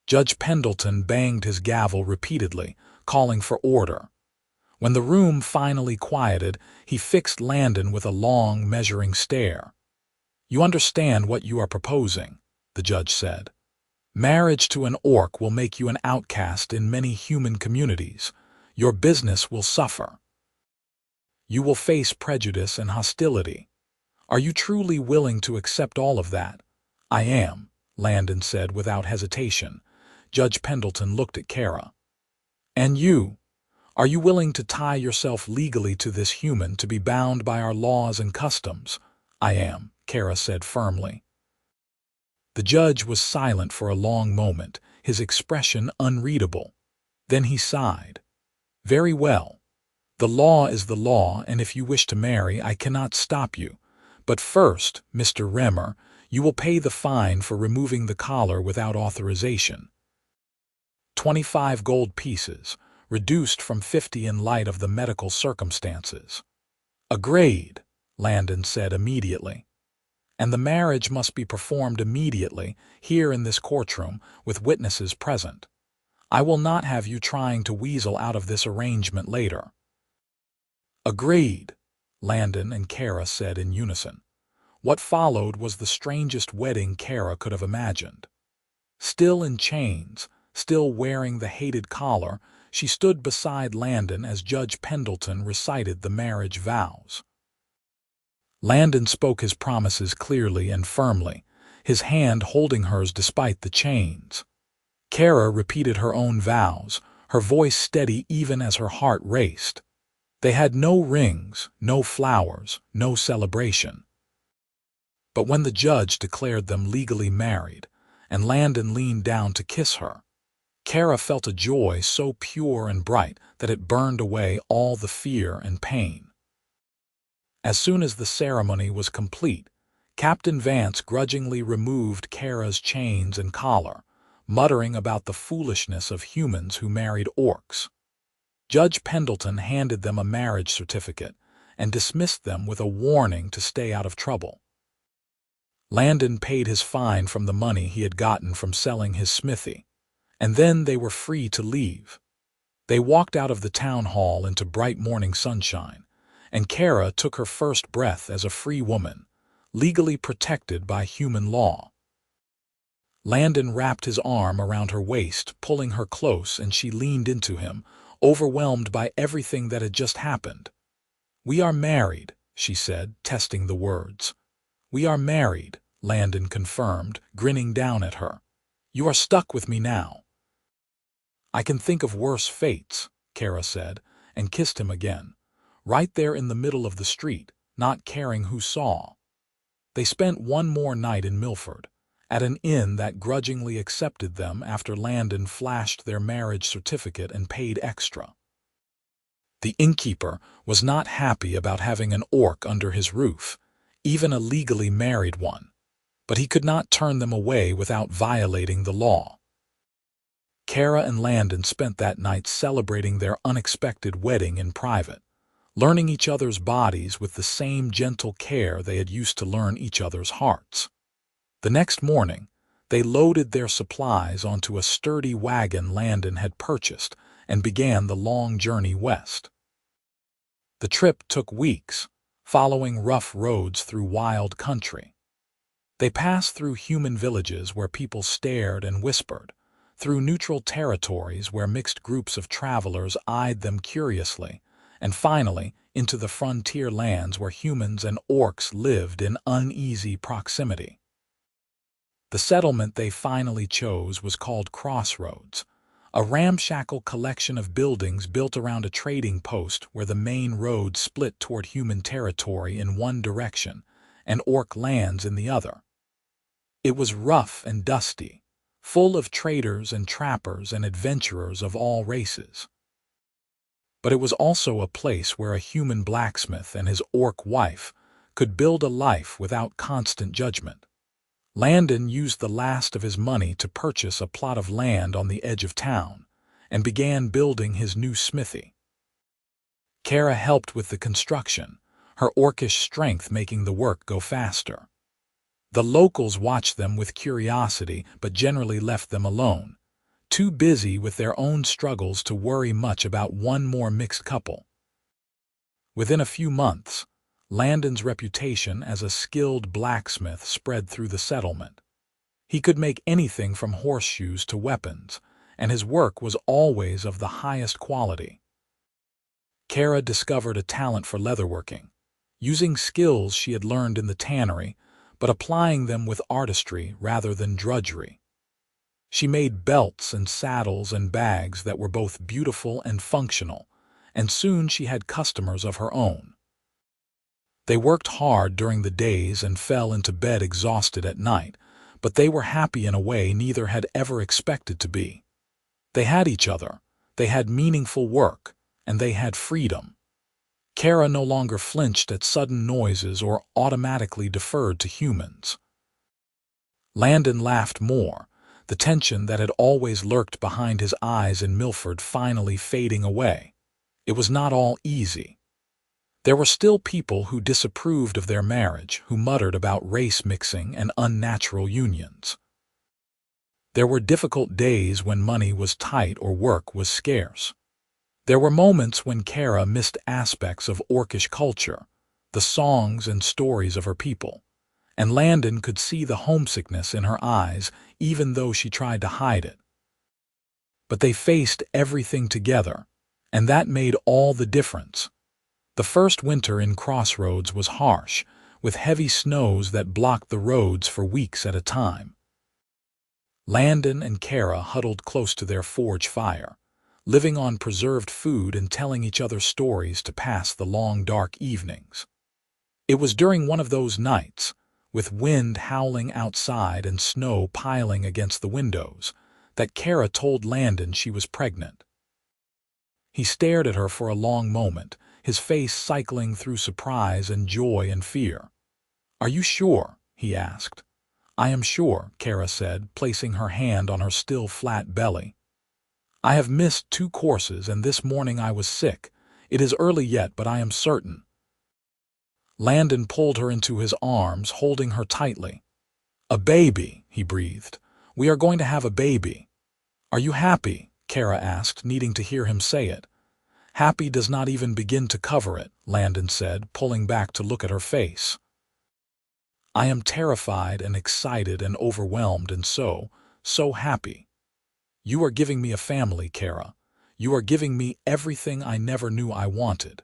S1: Judge Pendleton banged his gavel repeatedly, calling for order. When the room finally quieted, he fixed Landon with a long, measuring stare. "You understand what you are proposing," the judge said. "Marriage to an orc will make you an outcast in many human communities. Your business will suffer. You will face prejudice and hostility. Are you truly willing to accept all of that?" "I am," Landon said without hesitation. Judge Pendleton looked at Kerra. "And you? Are you willing to tie yourself legally to this human, to be bound by our laws and customs?" "I am," Kerra said firmly. The judge was silent for a long moment, his expression unreadable. Then he sighed. "Very well. The law is the law, and if you wish to marry, I cannot stop you. But first, Mr. Remmer, you will pay the fine for removing the collar without authorization." 25 gold pieces, reduced from 50 in light of the medical circumstances. Agreed, Landon said immediately. And the marriage must be performed immediately, here in this courtroom, with witnesses present. I will not have you trying to weasel out of this arrangement later. Agreed, Landon and Kerra said in unison. What followed was the strangest wedding Kerra could have imagined. Still in chains, still wearing the hated collar, she stood beside Landon as Judge Pendleton recited the marriage vows. Landon spoke his promises clearly and firmly, his hand holding hers despite the chains. Kerra repeated her own vows, her voice steady even as her heart raced. They had no rings, no flowers, no celebration. But when the judge declared them legally married, and Landon leaned down to kiss her, Kerra felt a joy so pure and bright that it burned away all the fear and pain. As soon as the ceremony was complete, Captain Vance grudgingly removed Kerra's chains and collar, muttering about the foolishness of humans who married orcs. Judge Pendleton handed them a marriage certificate and dismissed them with a warning to stay out of trouble. Landon paid his fine from the money he had gotten from selling his smithy, and then they were free to leave. They walked out of the town hall into bright morning sunshine, and Kerra took her first breath as a free woman, legally protected by human law. Landon wrapped his arm around her waist, pulling her close, and she leaned into him, overwhelmed by everything that had just happened. "We are married," she said, testing the words. "We are married," Landon confirmed, grinning down at her. "You are stuck with me now." "I can think of worse fates," Kerra said, and kissed him again, right there in the middle of the street, not caring who saw. They spent one more night in Milford, at an inn that grudgingly accepted them after Landon flashed their marriage certificate and paid extra. The innkeeper was not happy about having an orc under his roof, even a legally married one, but he could not turn them away without violating the law. Kerra and Landon spent that night celebrating their unexpected wedding in private, learning each other's bodies with the same gentle care they had used to learn each other's hearts. The next morning, they loaded their supplies onto a sturdy wagon Landon had purchased and began the long journey west. The trip took weeks, following rough roads through wild country. They passed through human villages where people stared and whispered, through neutral territories where mixed groups of travelers eyed them curiously, and finally into the frontier lands where humans and orcs lived in uneasy proximity. The settlement they finally chose was called Crossroads, a ramshackle collection of buildings built around a trading post where the main road split toward human territory in one direction and orc lands in the other. It was rough and dusty, full of traders and trappers and adventurers of all races. But it was also a place where a human blacksmith and his orc wife could build a life without constant judgment. Landon used the last of his money to purchase a plot of land on the edge of town and began building his new smithy. Kerra helped with the construction, her orcish strength making the work go faster. The locals watched them with curiosity but generally left them alone, too busy with their own struggles to worry much about one more mixed couple. Within a few months, Landon's reputation as a skilled blacksmith spread through the settlement. He could make anything from horseshoes to weapons, and his work was always of the highest quality. Kerra discovered a talent for leatherworking, using skills she had learned in the tannery, but applying them with artistry rather than drudgery. She made belts and saddles and bags that were both beautiful and functional, and soon she had customers of her own. They worked hard during the days and fell into bed exhausted at night, but they were happy in a way neither had ever expected to be. They had each other, they had meaningful work, and they had freedom. Kerra no longer flinched at sudden noises or automatically deferred to humans. Landon laughed more, the tension that had always lurked behind his eyes in Milford finally fading away. It was not all easy. There were still people who disapproved of their marriage, who muttered about race mixing and unnatural unions. There were difficult days when money was tight or work was scarce. There were moments when Kerra missed aspects of orcish culture, the songs and stories of her people, and Landon could see the homesickness in her eyes even though she tried to hide it. But they faced everything together, and that made all the difference. The first winter in Crossroads was harsh, with heavy snows that blocked the roads for weeks at a time. Landon and Kerra huddled close to their forge fire, living on preserved food and telling each other stories to pass the long dark evenings. It was during one of those nights, with wind howling outside and snow piling against the windows, that Kerra told Landon she was pregnant. He stared at her for a long moment, his face cycling through surprise and joy and fear. "Are you sure?" he asked. "I am sure," Kerra said, placing her hand on her still flat belly. "I have missed 2 courses, and this morning I was sick. It is early yet, but I am certain." Landon pulled her into his arms, holding her tightly. "A baby," he breathed. "We are going to have a baby." "Are you happy?" Kerra asked, needing to hear him say it. "Happy does not even begin to cover it," Landon said, pulling back to look at her face. "I am terrified and excited and overwhelmed and so happy. You are giving me a family, Kerra. You are giving me everything I never knew I wanted."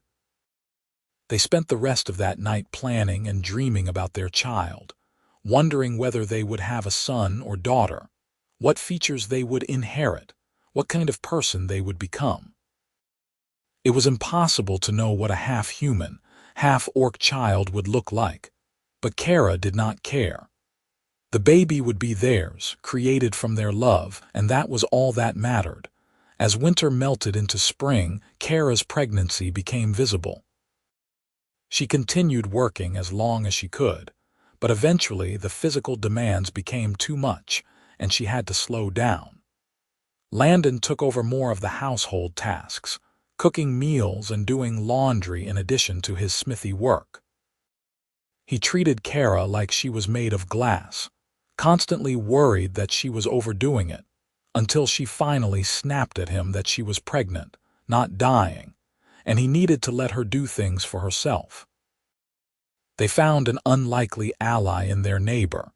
S1: They spent the rest of that night planning and dreaming about their child, wondering whether they would have a son or daughter, what features they would inherit, what kind of person they would become. It was impossible to know what a half-human, half-orc child would look like, but Kerra did not care. The baby would be theirs, created from their love, and that was all that mattered. As winter melted into spring, Kerra's pregnancy became visible. She continued working as long as she could, but eventually the physical demands became too much, and she had to slow down. Landon took over more of the household tasks, cooking meals and doing laundry in addition to his smithy work. He treated Kerra like she was made of glass, constantly worried that she was overdoing it, until she finally snapped at him that she was pregnant, not dying, and he needed to let her do things for herself. They found an unlikely ally in their neighbor,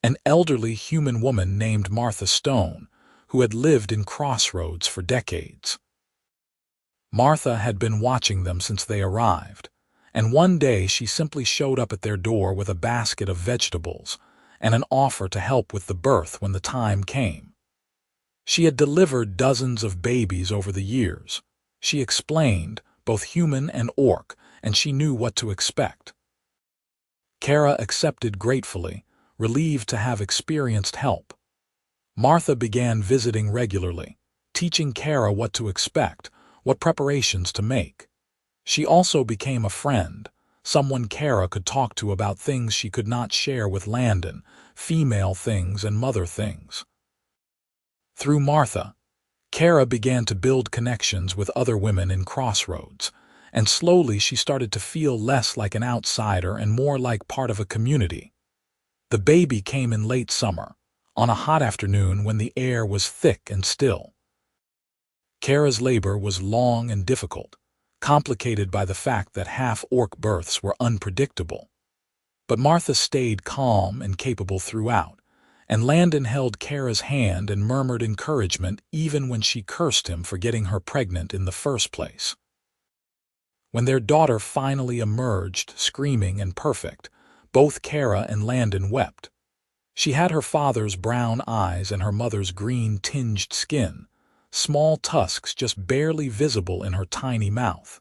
S1: an elderly human woman named Martha Stone, who had lived in Crossroads for decades. Martha had been watching them since they arrived, and one day she simply showed up at their door with a basket of vegetables and an offer to help with the birth when the time came. She had delivered dozens of babies over the years. She explained, both human and orc, and she knew what to expect. Kerra accepted gratefully, relieved to have experienced help. Martha began visiting regularly, teaching Kerra what to expect, what preparations to make. She also became a friend, someone Kerra could talk to about things she could not share with Landon, female things and mother things. Through Martha, Kerra began to build connections with other women in Crossroads, and slowly she started to feel less like an outsider and more like part of a community. The baby came in late summer, on a hot afternoon when the air was thick and still. Kerra's labor was long and difficult, complicated by the fact that half-orc births were unpredictable. But Martha stayed calm and capable throughout, and Landon held Kerra's hand and murmured encouragement even when she cursed him for getting her pregnant in the first place. When their daughter finally emerged, screaming and perfect, both Kerra and Landon wept. She had her father's brown eyes and her mother's green-tinged skin, small tusks just barely visible in her tiny mouth.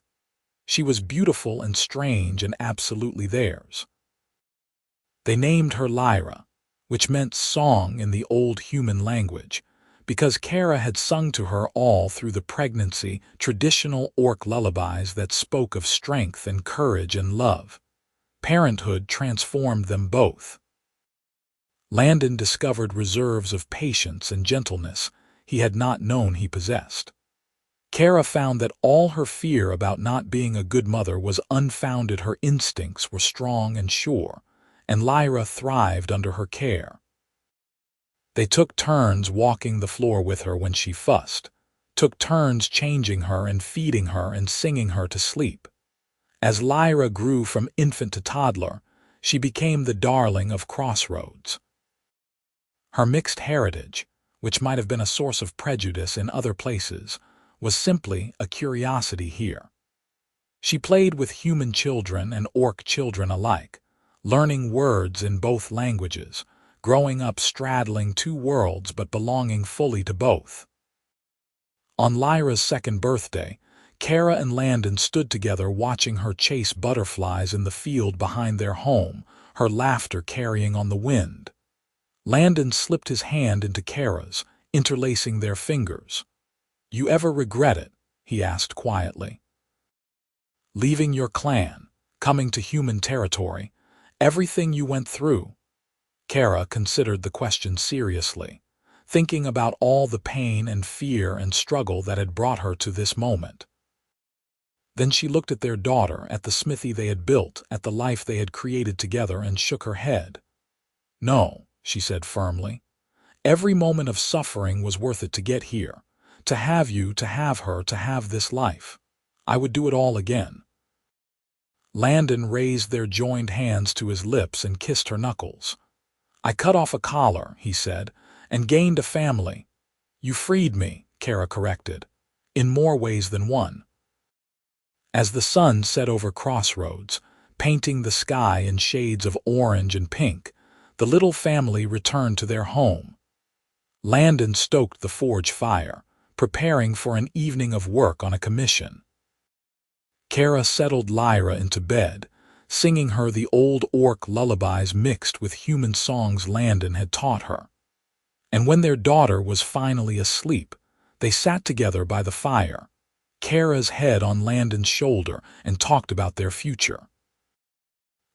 S1: She was beautiful and strange and absolutely theirs. They named her Lyra, which meant song in the old human language, because Kerra had sung to her all through the pregnancy traditional orc lullabies that spoke of strength and courage and love. Parenthood transformed them both. Landon discovered reserves of patience and gentleness he had not known he possessed. Kerra found that all her fear about not being a good mother was unfounded. Her instincts were strong and sure, and Lyra thrived under her care. They took turns walking the floor with her when she fussed, took turns changing her and feeding her and singing her to sleep. As Lyra grew from infant to toddler, she became the darling of Crossroads. Her mixed heritage, which might have been a source of prejudice in other places, was simply a curiosity here. She played with human children and orc children alike, learning words in both languages, growing up straddling two worlds but belonging fully to both. On Lyra's second birthday, Kerra and Landon stood together watching her chase butterflies in the field behind their home, her laughter carrying on the wind. Landon slipped his hand into Kerra's, interlacing their fingers. "You ever regret it?" he asked quietly. "Leaving your clan, coming to human territory, everything you went through?" Kerra considered the question seriously, thinking about all the pain and fear and struggle that had brought her to this moment. Then she looked at their daughter, at the smithy they had built, at the life they had created together, and shook her head. "No," she said firmly. "Every moment of suffering was worth it to get here, to have you, to have her, to have this life. I would do it all again." Landon raised their joined hands to his lips and kissed her knuckles. "I cut off a collar," he said, "and gained a family." "You freed me," Kerra corrected, "in more ways than one." As the sun set over Crossroads, painting the sky in shades of orange and pink, the little family returned to their home. Landon stoked the forge fire, preparing for an evening of work on a commission. Kerra settled Lyra into bed, singing her the old orc lullabies mixed with human songs Landon had taught her. And when their daughter was finally asleep, they sat together by the fire, Kerra's head on Landon's shoulder, and talked about their future.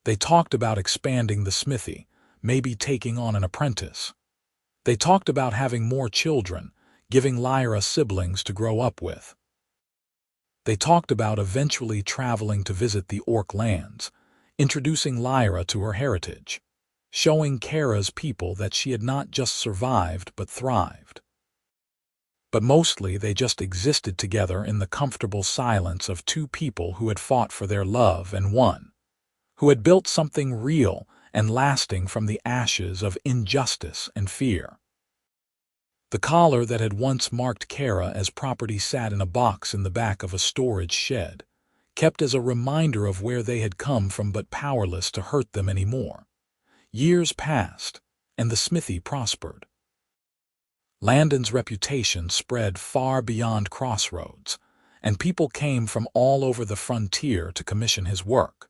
S1: They talked about expanding the smithy, maybe taking on an apprentice. They talked about having more children, giving Lyra siblings to grow up with. They talked about eventually traveling to visit the orc lands, introducing Lyra to her heritage, showing Kerra's people that she had not just survived but thrived. But mostly they just existed together in the comfortable silence of two people who had fought for their love and won, who had built something real and lasting from the ashes of injustice and fear. The collar that had once marked Kerra as property sat in a box in the back of a storage shed, kept as a reminder of where they had come from but powerless to hurt them anymore. Years passed, and the smithy prospered. Landon's reputation spread far beyond Crossroads, and people came from all over the frontier to commission his work.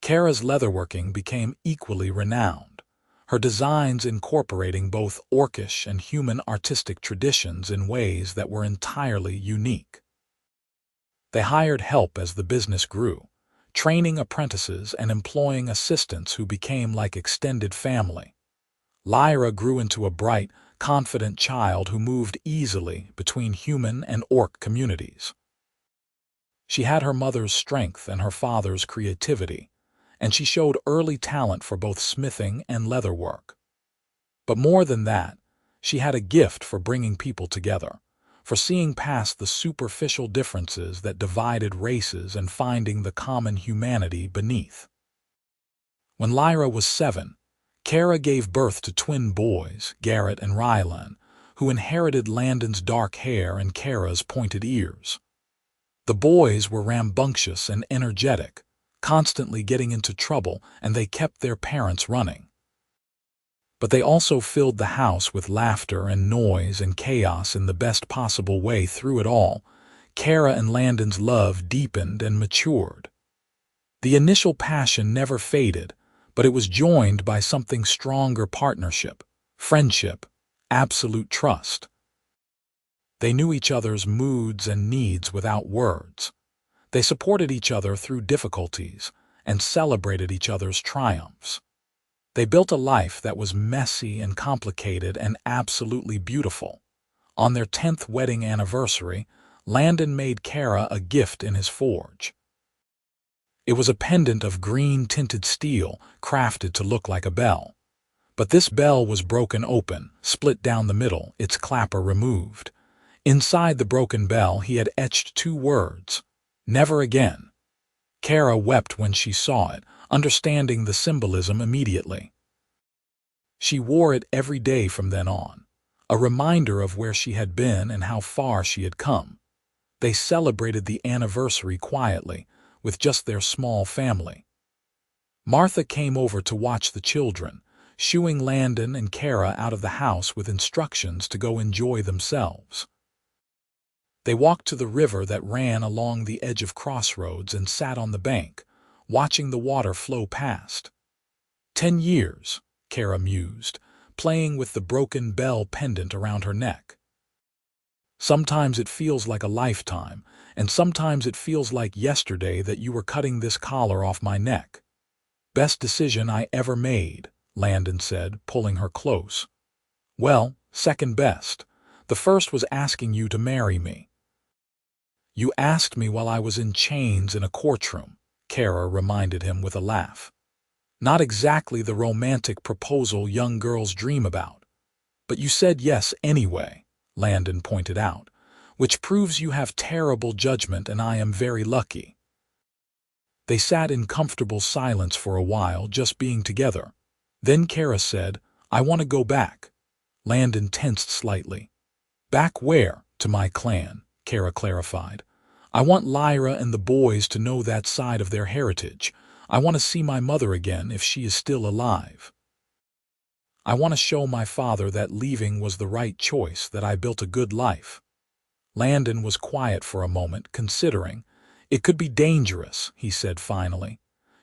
S1: Kerra's leatherworking became equally renowned, her designs incorporating both orcish and human artistic traditions in ways that were entirely unique. They hired help as the business grew, training apprentices and employing assistants who became like extended family. Lyra grew into a bright, confident child who moved easily between human and orc communities. She had her mother's strength and her father's creativity, and she showed early talent for both smithing and leatherwork. But more than that, she had a gift for bringing people together, for seeing past the superficial differences that divided races and finding the common humanity beneath. When Lyra was 7, Kerra gave birth to twin boys, Garrett and Rylan, who inherited Landon's dark hair and Kerra's pointed ears. The boys were rambunctious and energetic, constantly getting into trouble, and they kept their parents running. But they also filled the house with laughter and noise and chaos in the best possible way. Through it all, Kerra and Landon's love deepened and matured. The initial passion never faded, but it was joined by something stronger: partnership, friendship, absolute trust. They knew each other's moods and needs without words. They supported each other through difficulties and celebrated each other's triumphs. They built a life that was messy and complicated and absolutely beautiful. On their 10th wedding anniversary, Landon made Kerra a gift in his forge. It was a pendant of green-tinted steel, crafted to look like a bell. But this bell was broken open, split down the middle, its clapper removed. Inside the broken bell he had etched 2 words, "Never again." Kerra wept when she saw it, understanding the symbolism immediately. She wore it every day from then on, a reminder of where she had been and how far she had come. They celebrated the anniversary quietly, with just their small family. Martha came over to watch the children, shooing Landon and Kerra out of the house with instructions to go enjoy themselves. They walked to the river that ran along the edge of crossroads and sat on the bank, watching the water flow past. 10 years, Kerra mused, playing with the broken bell pendant around her neck. Sometimes it feels like a lifetime, and sometimes it feels like yesterday that you were cutting this collar off my neck. Best decision I ever made, Landon said, pulling her close. Well, second best. The first was asking you to marry me. You asked me while I was in chains in a courtroom, Kerra reminded him with a laugh. Not exactly the romantic proposal young girls dream about. But you said yes anyway, Landon pointed out, which proves you have terrible judgment and I am very lucky. They sat in comfortable silence for a while, just being together. Then Kerra said, I want to go back. Landon tensed slightly. Back where? To my clan, Kerra clarified. I want Lyra and the boys to know that side of their heritage. I want to see my mother again if she is still alive. I want to show my father that leaving was the right choice, that I built a good life. Landon was quiet for a moment, considering. It could be dangerous, he said finally.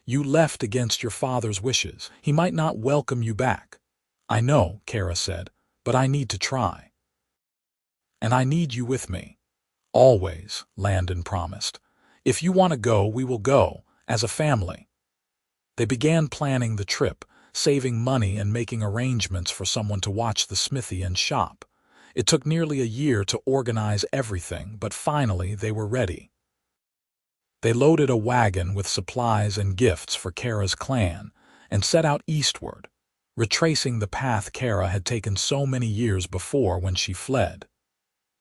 S1: You left against your father's wishes. He might not welcome you back. I know, Kerra said, but I need to try. And I need you with me. Always, Landon promised. If you want to go, we will go, as a family. They began planning the trip, saving money and making arrangements for someone to watch the smithy and shop. It took nearly a year to organize everything, but finally they were ready. They loaded a wagon with supplies and gifts for Kerra's clan and set out eastward, retracing the path Kerra had taken so many years before when she fled.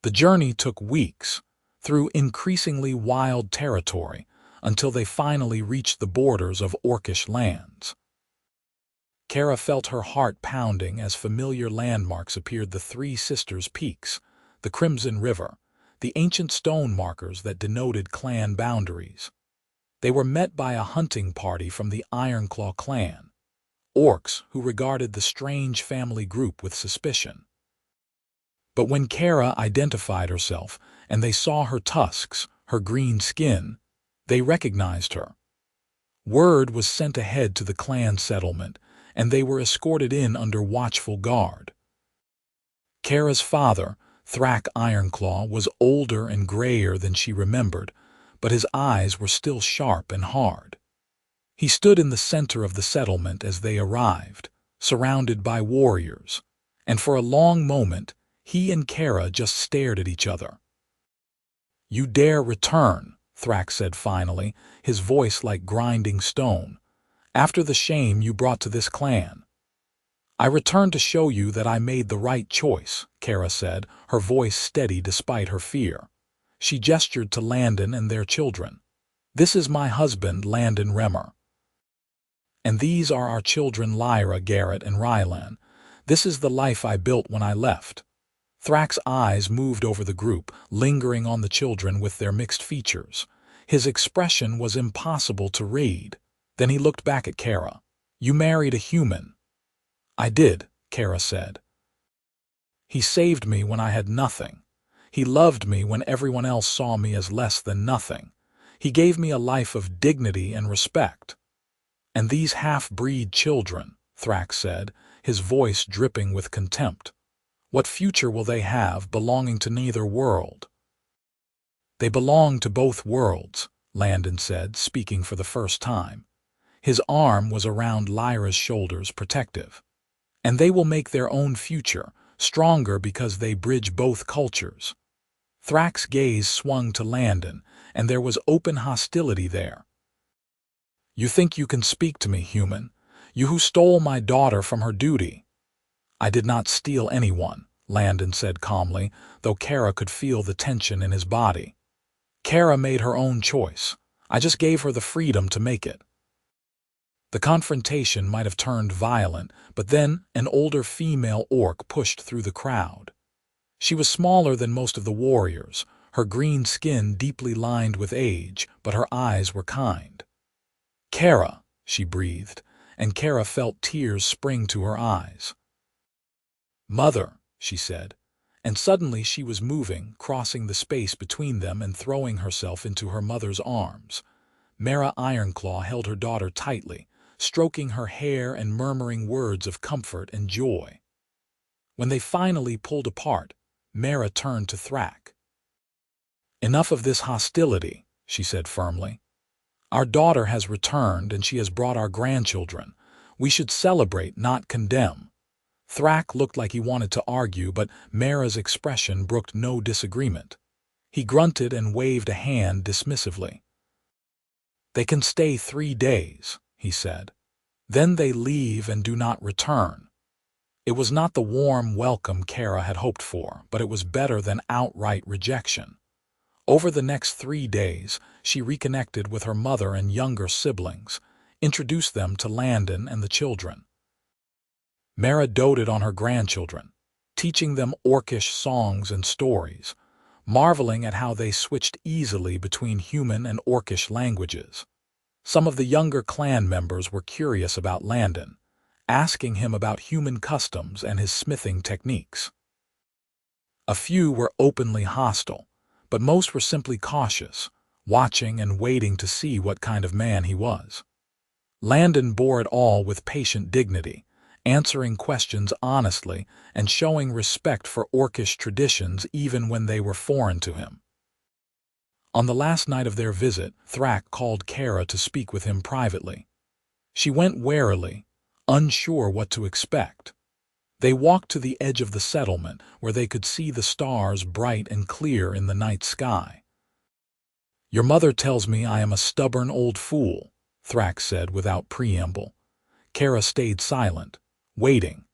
S1: The journey took weeks, through increasingly wild territory, until they finally reached the borders of orcish lands. Kerra felt her heart pounding as familiar landmarks appeared: the Three Sisters Peaks, the Crimson River, the ancient stone markers that denoted clan boundaries. They were met by a hunting party from the Ironclaw clan, orcs who regarded the strange family group with suspicion. But when Kerra identified herself and they saw her tusks, her green skin, they recognized her. Word was sent ahead to the clan settlement, and they were escorted in under watchful guard. Kerra's father, Thrak Ironclaw, was older and grayer than she remembered, but his eyes were still sharp and hard. He stood in the center of the settlement as they arrived, surrounded by warriors, and for a long moment he and Kerra just stared at each other. You dare return, Thrak said finally, his voice like grinding stone, after the shame you brought to this clan. I return to show you that I made the right choice, Kerra said, her voice steady despite her fear. She gestured to Landon and their children. This is my husband, Landon Remmer. And these are our children, Lyra, Garrett, and Rylan. This is the life I built when I left. Thrak's eyes moved over the group, lingering on the children with their mixed features. His expression was impossible to read. Then he looked back at Kerra. You married a human. I did, Kerra said. He saved me when I had nothing. He loved me when everyone else saw me as less than nothing. He gave me a life of dignity and respect. And these half-breed children, Thrak said, his voice dripping with contempt. What future will they have belonging to neither world? They belong to both worlds, Landon said, speaking for the first time. His arm was around Lyra's shoulders, protective. And they will make their own future, stronger because they bridge both cultures. Thrak's gaze swung to Landon, and there was open hostility there. You think you can speak to me, human? You who stole my daughter from her duty. I did not steal anyone, Landon said calmly, though Kerra could feel the tension in his body. Kerra made her own choice. I just gave her the freedom to make it. The confrontation might have turned violent, but then an older female orc pushed through the crowd. She was smaller than most of the warriors, her green skin deeply lined with age, but her eyes were kind. Kerra, she breathed, and Kerra felt tears spring to her eyes. Mother, she said, and suddenly she was moving, crossing the space between them and throwing herself into her mother's arms. Mera Ironclaw held her daughter tightly, stroking her hair and murmuring words of comfort and joy. When they finally pulled apart, Mera turned to Thrak. Enough of this hostility, she said firmly. Our daughter has returned and she has brought our grandchildren. We should celebrate, not condemn. Thrak looked like he wanted to argue, but Mera's expression brooked no disagreement. He grunted and waved a hand dismissively. They can stay 3 days, he said. Then they leave and do not return. It was not the warm welcome Kerra had hoped for, but it was better than outright rejection. Over the next 3 days, she reconnected with her mother and younger siblings, introduced them to Landon and the children. Mera doted on her grandchildren, teaching them orcish songs and stories, marveling at how they switched easily between human and orcish languages. Some of the younger clan members were curious about Landon, asking him about human customs and his smithing techniques. A few were openly hostile, but most were simply cautious, watching and waiting to see what kind of man he was. Landon bore it all with patient dignity, answering questions honestly and showing respect for orcish traditions even when they were foreign to him. On the last night of their visit, Thrak called Kerra to speak with him privately. She went warily, unsure what to expect. They walked to the edge of the settlement where they could see the stars bright and clear in the night sky. Your mother tells me I am a stubborn old fool, Thrak said without preamble. Kerra stayed silent, waiting.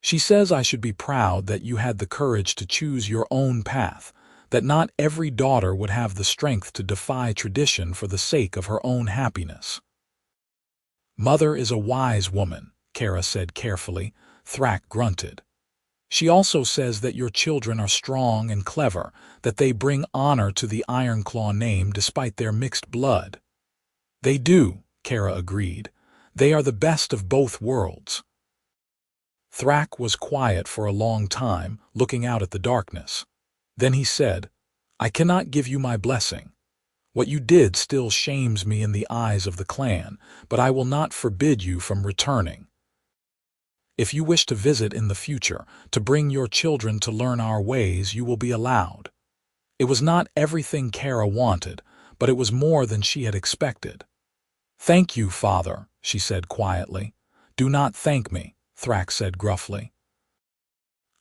S1: She says I should be proud that you had the courage to choose your own path, that not every daughter would have the strength to defy tradition for the sake of her own happiness. Mother is a wise woman, Kerra said carefully. Thrak grunted. She also says that your children are strong and clever, that they bring honor to the Ironclaw name despite their mixed blood. They do, Kerra agreed. They are the best of both worlds. Thrak was quiet for a long time, looking out at the darkness. Then he said, I cannot give you my blessing. What you did still shames me in the eyes of the clan, but I will not forbid you from returning. If you wish to visit in the future, to bring your children to learn our ways, you will be allowed. It was not everything Kerra wanted, but it was more than she had expected. Thank you, father, she said quietly. Do not thank me, Thrak said gruffly.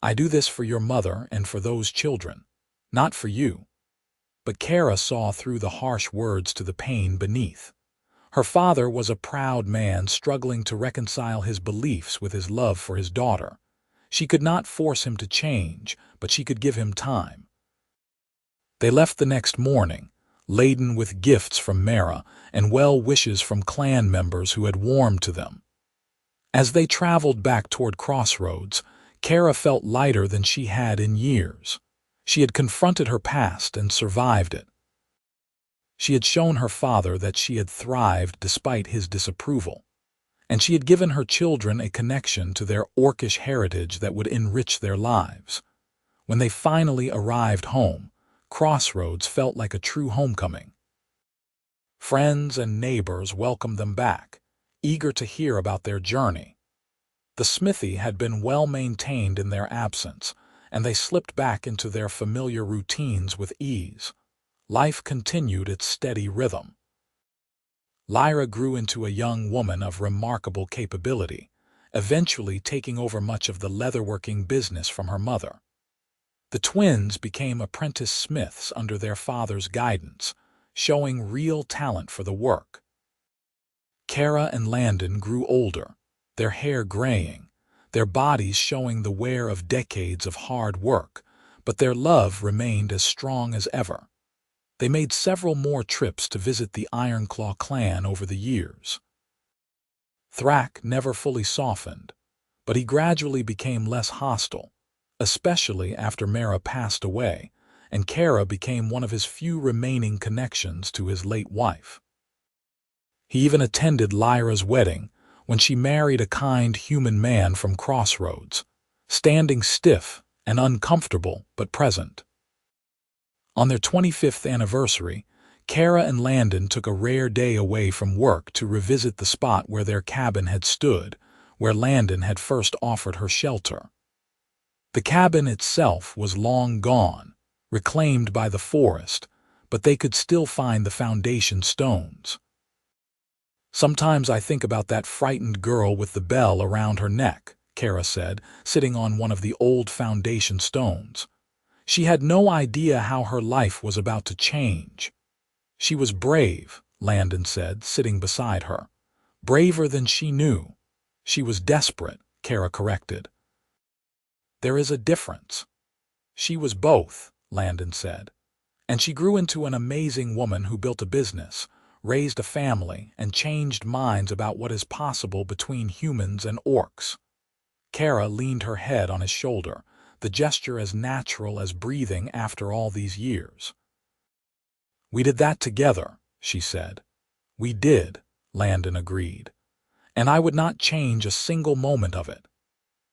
S1: I do this for your mother and for those children, not for you. But Kerra saw through the harsh words to the pain beneath. Her father was a proud man struggling to reconcile his beliefs with his love for his daughter. She could not force him to change, but she could give him time. They left the next morning, laden with gifts from Mera and well wishes from clan members who had warmed to them. As they traveled back toward Crossroads, Kerra felt lighter than she had in years. She had confronted her past and survived it. She had shown her father that she had thrived despite his disapproval, and she had given her children a connection to their orcish heritage that would enrich their lives. When they finally arrived home, Crossroads felt like a true homecoming. Friends and neighbors welcomed them back, eager to hear about their journey. The smithy had been well maintained in their absence, and they slipped back into their familiar routines with ease. Life continued its steady rhythm. Lyra grew into a young woman of remarkable capability, eventually taking over much of the leatherworking business from her mother. The twins became apprentice smiths under their father's guidance, showing real talent for the work. Kerra and Landon grew older, their hair graying, their bodies showing the wear of decades of hard work, but their love remained as strong as ever. They made several more trips to visit the Ironclaw clan over the years. Thrak never fully softened, but he gradually became less hostile, especially after Mera passed away, and Kerra became one of his few remaining connections to his late wife. He even attended Lyra's wedding when she married a kind human man from Crossroads, standing stiff and uncomfortable but present. On their 25th anniversary, Kerra and Landon took a rare day away from work to revisit the spot where their cabin had stood, where Landon had first offered her shelter. The cabin itself was long gone, reclaimed by the forest, but they could still find the foundation stones. "Sometimes I think about that frightened girl with the bell around her neck," Kerra said, sitting on one of the old foundation stones. "She had no idea how her life was about to change." "She was brave," Landon said, sitting beside her. "Braver than she knew." "She was desperate," Kerra corrected. "There is a difference." "She was both," Landon said. "And she grew into an amazing woman who built a business, raised a family, and changed minds about what is possible between humans and orcs." Kerra leaned her head on his shoulder, the gesture as natural as breathing after all these years. "We did that together," she said. "We did," Landon agreed. "And I would not change a single moment of it."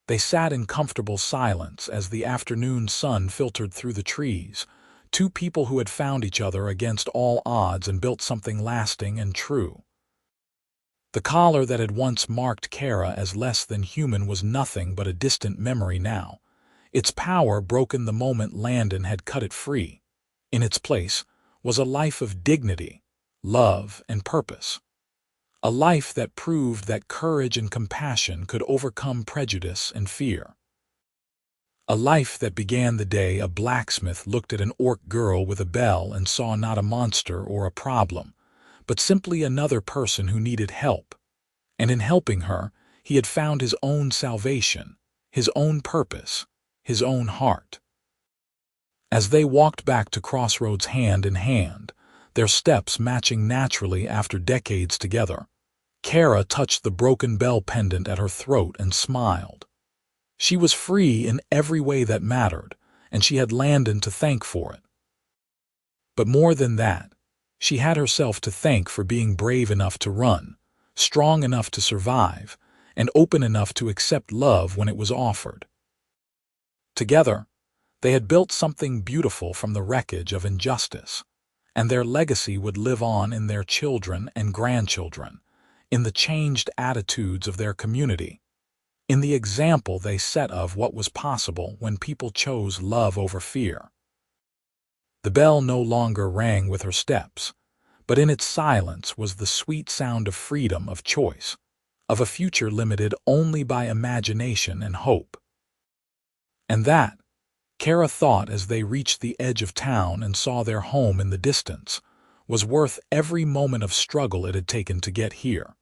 S1: They sat in comfortable silence as the afternoon sun filtered through the trees, two people who had found each other against all odds and built something lasting and true. The collar that had once marked Kerra as less than human was nothing but a distant memory now. Its power broken the moment Landon had cut it free. In its place was a life of dignity, love, and purpose. A life that proved that courage and compassion could overcome prejudice and fear. A life that began the day a blacksmith looked at an orc girl with a bell and saw not a monster or a problem, but simply another person who needed help. And in helping her, he had found his own salvation, his own purpose, his own heart. As they walked back to Crossroads hand in hand, their steps matching naturally after decades together, Kerra touched the broken bell pendant at her throat and smiled. She was free in every way that mattered, and she had Landon to thank for it. But more than that, she had herself to thank for being brave enough to run, strong enough to survive, and open enough to accept love when it was offered. Together, they had built something beautiful from the wreckage of injustice, and their legacy would live on in their children and grandchildren, in the changed attitudes of their community, in the example they set of what was possible when people chose love over fear. The bell no longer rang with her steps, but in its silence was the sweet sound of freedom of choice, of a future limited only by imagination and hope. And that, Kerra thought as they reached the edge of town and saw their home in the distance, was worth every moment of struggle it had taken to get here.